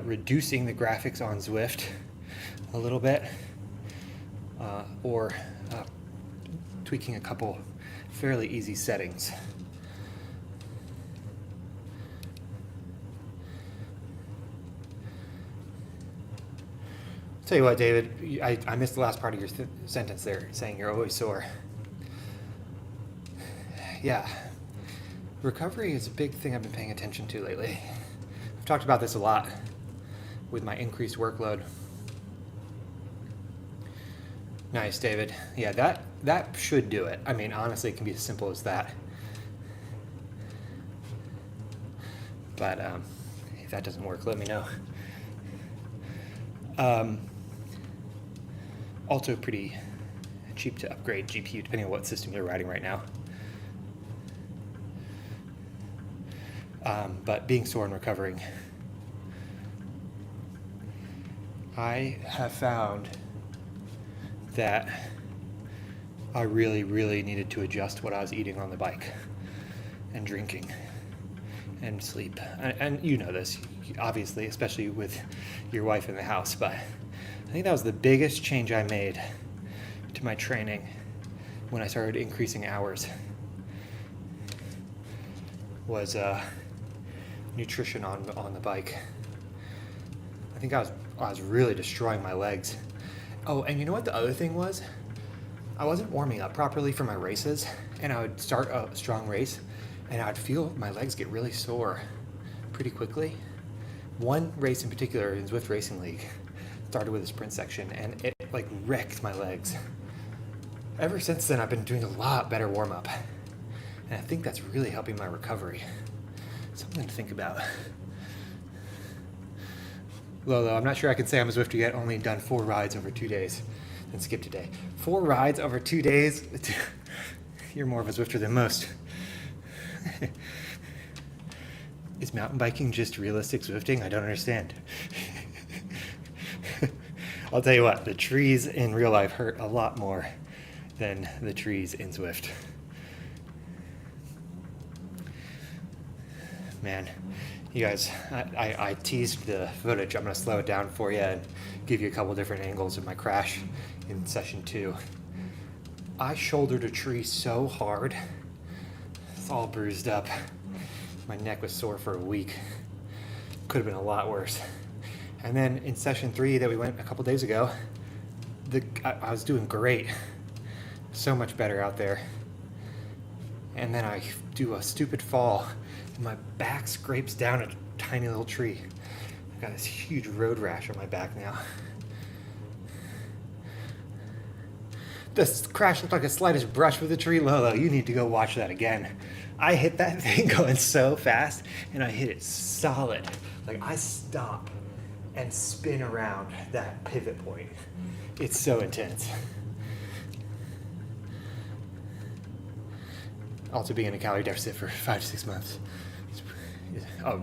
A: reducing the graphics on Zwift a little bit, or tweaking a couple fairly easy settings. Tell you what, David, I missed the last part of your sentence there, saying you're always sore. Yeah, recovery is a big thing I've been paying attention to lately. I've talked about this a lot with my increased workload. Nice, David. Yeah, that should do it. I mean, honestly, it can be as simple as that. But if that doesn't work, let me know. Also pretty cheap to upgrade GPU depending on what system you're riding right now. But being sore and recovering, I have found that I really, really needed to adjust what I was eating on the bike and drinking and sleep. And you know this, obviously, especially with your wife in the house, but I think that was the biggest change I made to my training when I started increasing hours, was nutrition on the bike. I think I was really destroying my legs. Oh, and you know what the other thing was? I wasn't warming up properly for my races, and I would start a strong race, and I would feel my legs get really sore pretty quickly. One race in particular in Zwift Racing League started with a sprint section, and it like wrecked my legs. Ever since then, I've been doing a lot better warm-up, and I think that's really helping my recovery. Something to think about. Though I'm not sure I can say I'm a Zwifter yet, only done 4 rides over 2 days and skipped a day. 4 rides over 2 days? You're more of a Zwifter than most. Is mountain biking just realistic Zwifting? I don't understand. I'll tell you what, the trees in real life hurt a lot more than the trees in Zwift. Man, you guys, I teased the footage. I'm going to slow it down for you and give you a couple different angles of my crash in session 2. I shouldered a tree so hard, it's all bruised up. My neck was sore for a week. Could have been a lot worse. And then in session 3 that we went a couple days ago, I was doing great. So much better out there. And then I do a stupid fall, and my back scrapes down a tiny little tree. I've got this huge road rash on my back now. This crash looked like the slightest brush with the tree. Lolo, you need to go watch that again. I hit that thing going so fast, and I hit it solid. Like, I stop and spin around that pivot point. It's so intense. Also being in a calorie deficit for 5 to 6 months. Oh,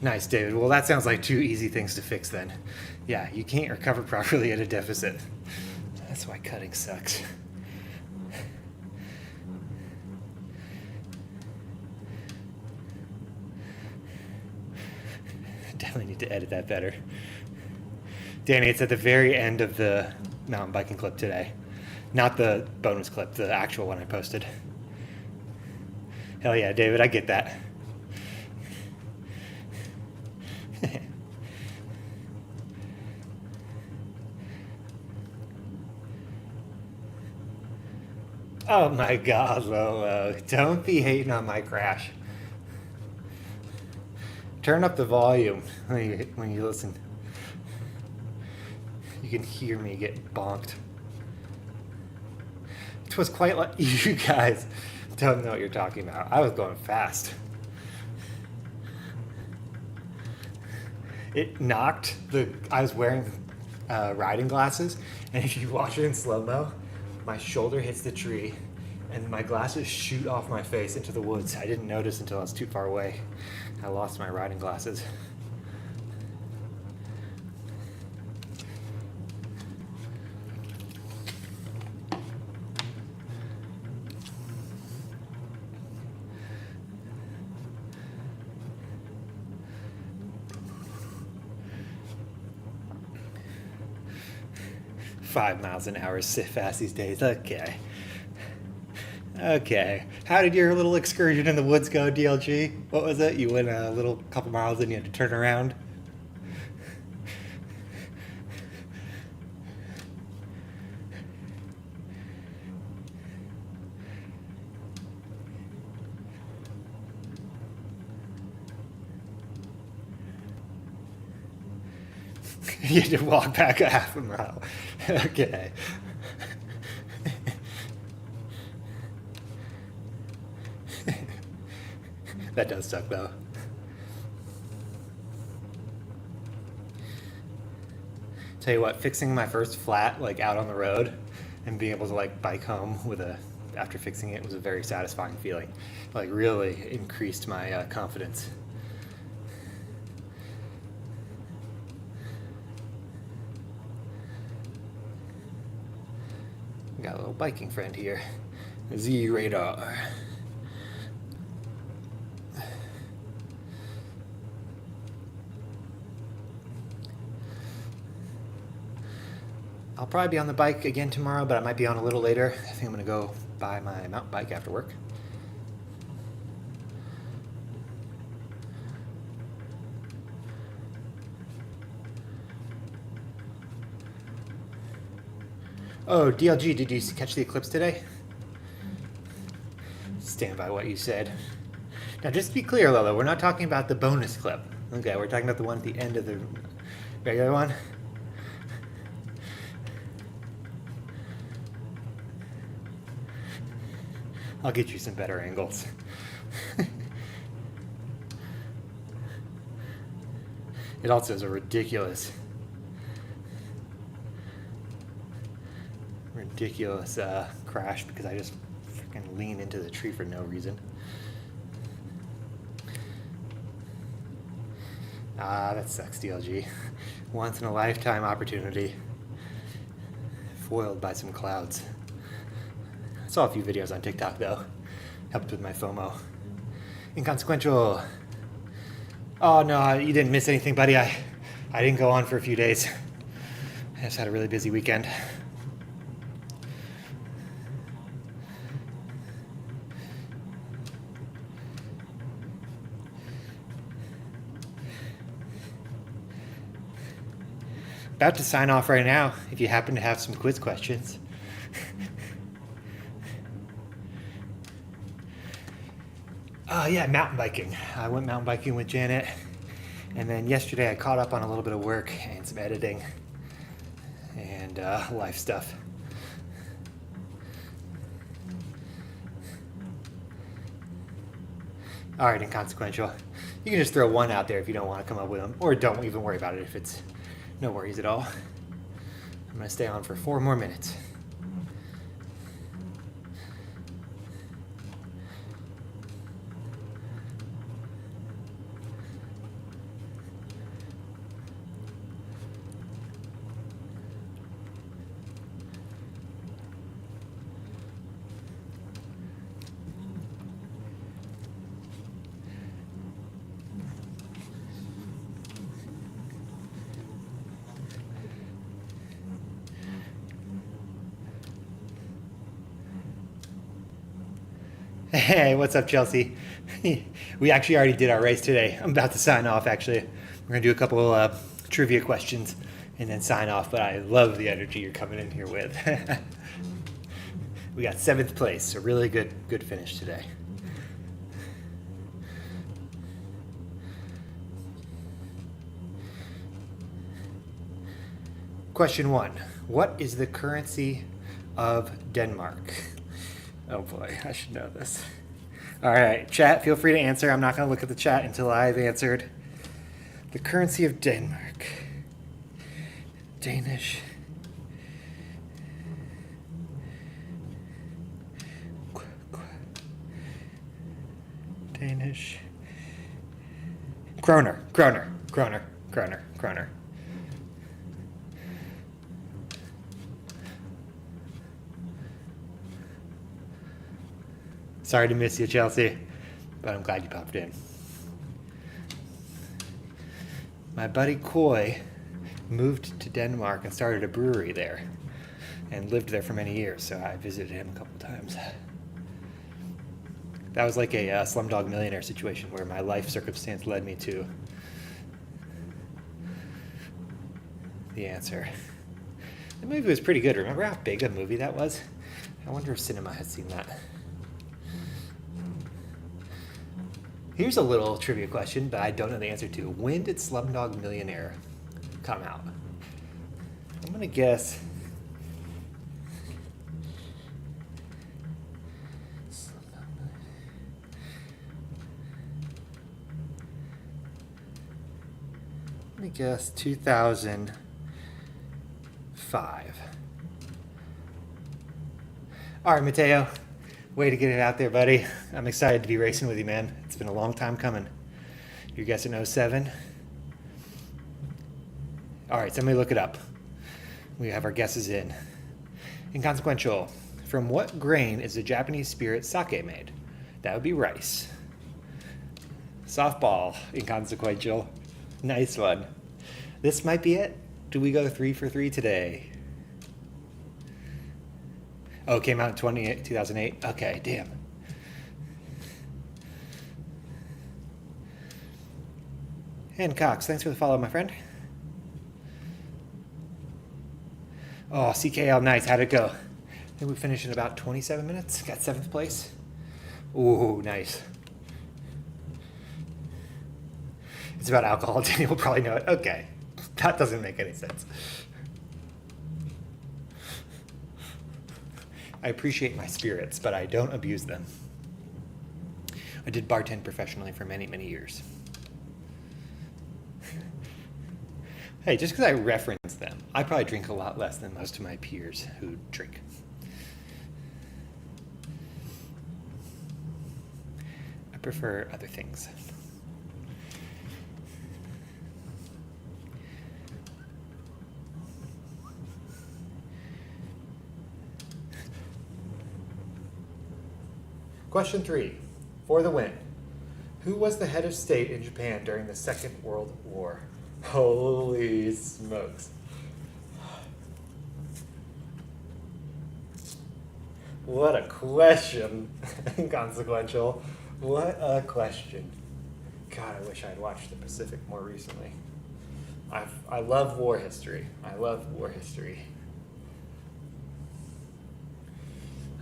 A: nice, David. Well, that sounds like 2 easy things to fix then. Yeah, you can't recover properly at a deficit. That's why cutting sucks. Definitely need to edit that better. Danny, it's at the very end of the mountain biking clip today. Not the bonus clip, the actual one I posted. Hell yeah, David, I get that. Oh my God, Lolo, don't be hating on my crash. Turn up the volume when you listen. You can hear me get bonked. It was quite like, you guys don't know what you're talking about. I was going fast. It knocked I was wearing riding glasses, and if you watch it in slow-mo, my shoulder hits the tree, and my glasses shoot off my face into the woods. I didn't notice until I was too far away. I lost my riding glasses. 5 miles an hour is so fast these days. Okay. Okay. How did your little excursion in the woods go, DLG? What was it? You went a little couple miles and you had to turn around? You had to walk back a half a mile. Okay. That does suck though. Tell you what, fixing my first flat like out on the road and being able to like bike home after fixing it was a very satisfying feeling. Like really increased my confidence. Got a little biking friend here, Z Radar. I'll probably be on the bike again tomorrow, but I might be on a little later. I think I'm gonna go buy my mountain bike after work. Oh, DLG, did you catch the eclipse today? Stand by what you said. Now, just to be clear, Lola, we're not talking about the bonus clip. Okay, we're talking about the one at the end of the regular one. I'll get you some better angles. It also is a ridiculous crash because I just freaking lean into the tree for no reason. That sucks, DLG. Once in a lifetime opportunity. Foiled by some clouds. I saw a few videos on TikTok though. Helped with my FOMO. Inconsequential. Oh no, you didn't miss anything, buddy. I didn't go on for a few days. I just had a really busy weekend. About to sign off right now if you happen to have some quiz questions. Yeah, mountain biking. I went mountain biking with Janet, and then yesterday I caught up on a little bit of work and some editing and life stuff. All right, inconsequential. You can just throw one out there if you don't want to come up with them, or don't even worry about it if it's no worries at all. I'm going to stay on for 4 more minutes. Hey, what's up, Chelsea? We actually already did our race today. I'm about to sign off, actually. We're going to do a couple trivia questions and then sign off, but I love the energy you're coming in here with. We got 7th place, a really good finish today. Question 1. What is the currency of Denmark? Oh boy, I should know this. All right, chat, feel free to answer. I'm not going to look at the chat until I've answered. The currency of Denmark. Danish. Danish. Kroner. Sorry to miss you, Chelsea, but I'm glad you popped in. My buddy Coy moved to Denmark and started a brewery there. and lived there for many years, so I visited him a couple times. That was like a Slumdog Millionaire situation where my life circumstance led me to the answer. The movie was pretty good. Remember how big a movie that was? I wonder if cinema has seen that. Here's a little trivia question, but I don't know the answer to. When did Slumdog Millionaire come out? I'm going to guess... Let me guess 2005. All right, Mateo. Way to get it out there, buddy. I'm excited to be racing with you, man. It's been a long time coming. You're guessing 07? All right, somebody look it up. We have our guesses in. Inconsequential. From what grain is the Japanese spirit sake made? That would be rice. Softball. Inconsequential. Nice one. This might be it. Do we go 3 for 3 today? Oh, it came out in 2008? Okay, damn. And Cox, thanks for the follow, my friend. Oh, CKL, nice. How'd it go? I think we finished in about 27 minutes. Got 7th place. Ooh, nice. It's about alcohol. Danny will probably know it. Okay. That doesn't make any sense. I appreciate my spirits, but I don't abuse them. I did bartend professionally for many, many years. Hey, just because I reference them, I probably drink a lot less than most of my peers who drink. I prefer other things. Question 3, for the win. Who was the head of state in Japan during the Second World War? Holy smokes. What a question. Inconsequential. What a question. God, I wish I had watched The Pacific more recently. I love war history. I love war history.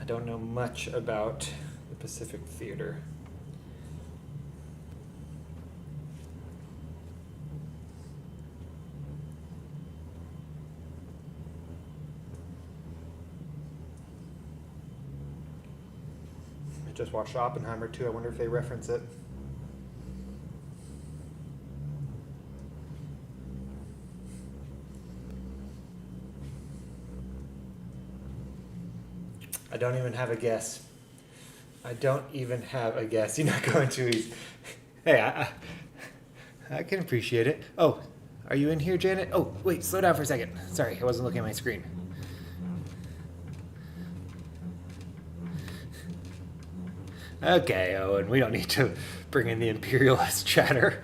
A: I don't know much about the Pacific Theater. I just watched Oppenheimer too. I wonder if they reference it. I don't even have a guess. I don't even have a guess. You're not going to. Hey, I can appreciate it. Oh, are you in here, Janet? Oh, wait, slow down for a second. Sorry, I wasn't looking at my screen. Okay, Owen, we don't need to bring in the imperialist chatter.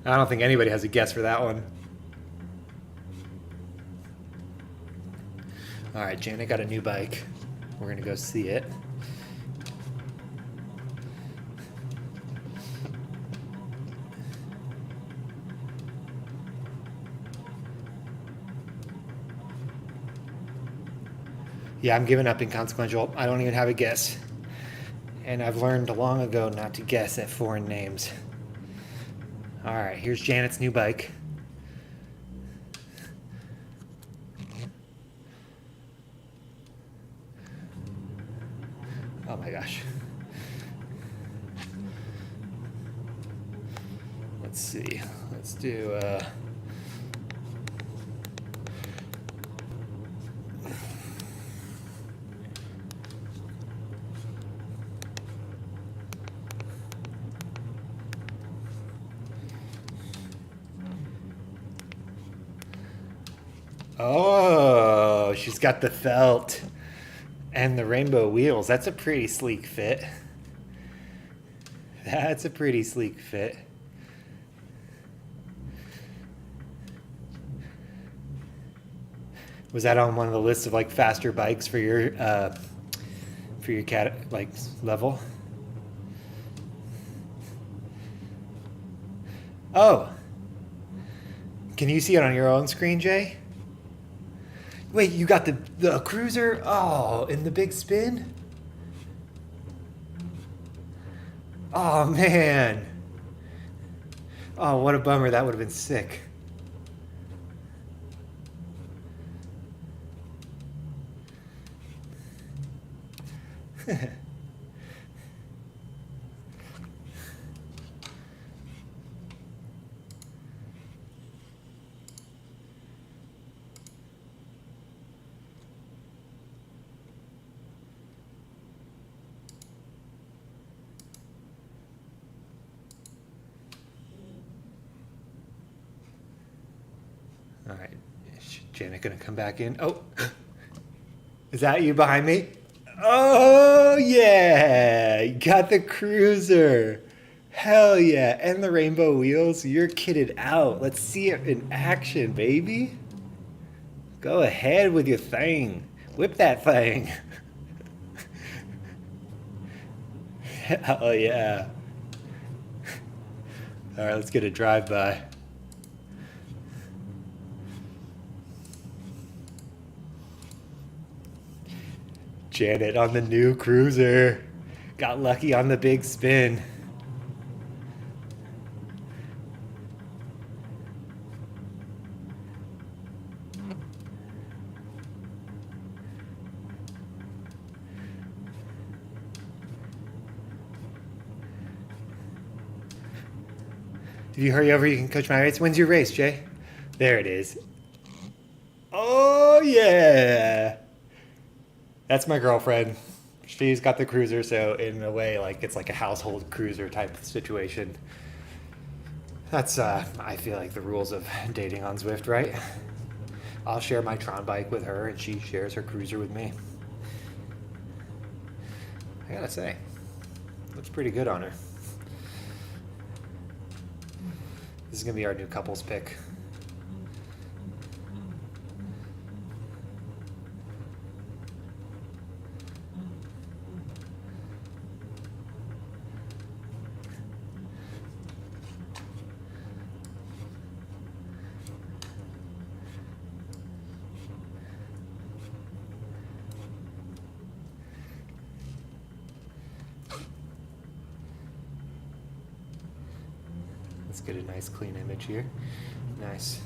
A: I don't think anybody has a guess for that one. All right, Janet got a new bike. We're gonna go see it. Yeah, I'm giving up inconsequential. I don't even have a guess. And I've learned long ago not to guess at foreign names. All right, here's Janet's new bike. Oh my gosh. Let's see. Let's do Oh, she's got the felt and the rainbow wheels. That's a pretty sleek fit. That's a pretty sleek fit. Was that on one of the lists of like faster bikes for your cat like level? Oh, can you see it on your own screen, Jay? Wait, you got the cruiser? Oh, in the big spin? Oh man. Oh, what a bummer. That would have been sick. All right, is Janet gonna come back in? Oh, is that you behind me? Oh yeah, you got the cruiser. Hell yeah, and the rainbow wheels. You're kitted out. Let's see it in action, baby. Go ahead with your thing. Whip that thing. Hell yeah. All right, let's get a drive-by. Janet on the new cruiser. Got lucky on the big spin. If you hurry over, you can coach my race. When's your race, Jay? There it is. Oh, yeah. That's my girlfriend. She's got the cruiser, so in a way, like it's like a household cruiser type of situation. That's, I feel like the rules of dating on Zwift, right? I'll share my Tron bike with her, and she shares her cruiser with me. I gotta say, looks pretty good on her. This is gonna be our new couples pick. Let's get a nice clean image here. Nice.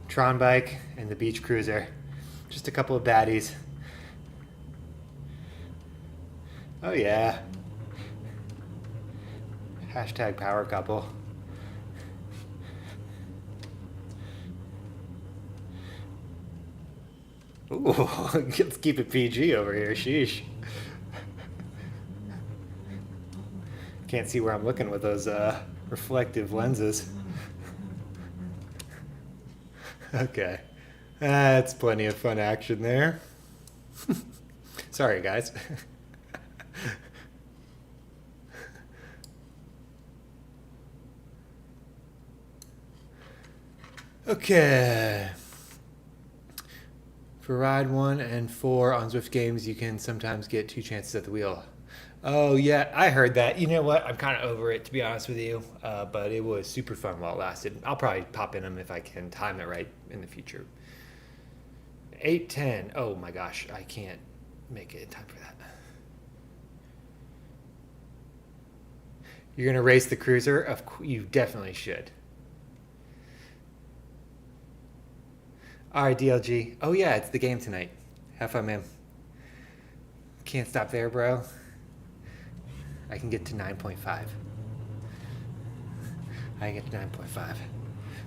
A: Tron bike and the beach cruiser. Just a couple of baddies. Oh yeah. Hashtag power couple. Ooh, let's keep it PG over here, sheesh. Can't see where I'm looking with those reflective lenses. Okay, that's plenty of fun action there. Sorry, guys. Okay. For ride 1 and 4 on Zwift games, you can sometimes get 2 chances at the wheel. Oh yeah, I heard that. You know what? I'm kind of over it, to be honest with you. But it was super fun while it lasted. I'll probably pop in them if I can time it right in the future. 8:10. Oh my gosh, I can't make it in time for that. You're gonna race the cruiser? You definitely should. All right, DLG. Oh yeah, it's the game tonight. Have fun, man. Can't stop there, bro. I can get to 9.5. I can get to 9.5,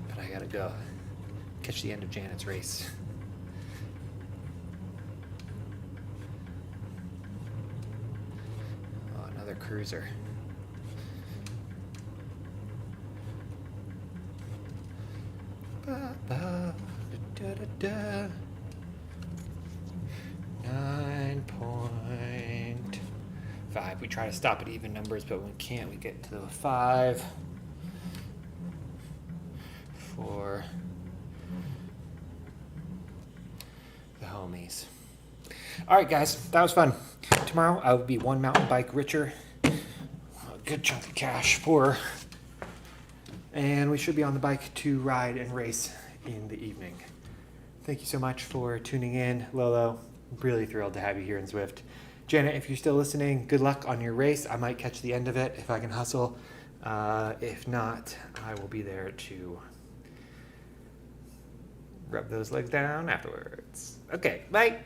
A: but I gotta go catch the end of Janet's race. Oh, another cruiser. Ba, ba. Da, da, da. 9.5. We try to stop at even numbers, but when we can't, we get to the 5 for the homies. All right, guys, that was fun. Tomorrow I will be one mountain bike richer, a good chunk of cash poorer, and we should be on the bike to ride and race in the evening. Thank you so much for tuning in. Lolo, really thrilled to have you here in Zwift. Janet, if you're still listening, good luck on your race. I might catch the end of it if I can hustle. If not, I will be there to rub those legs down afterwards. Okay, bye.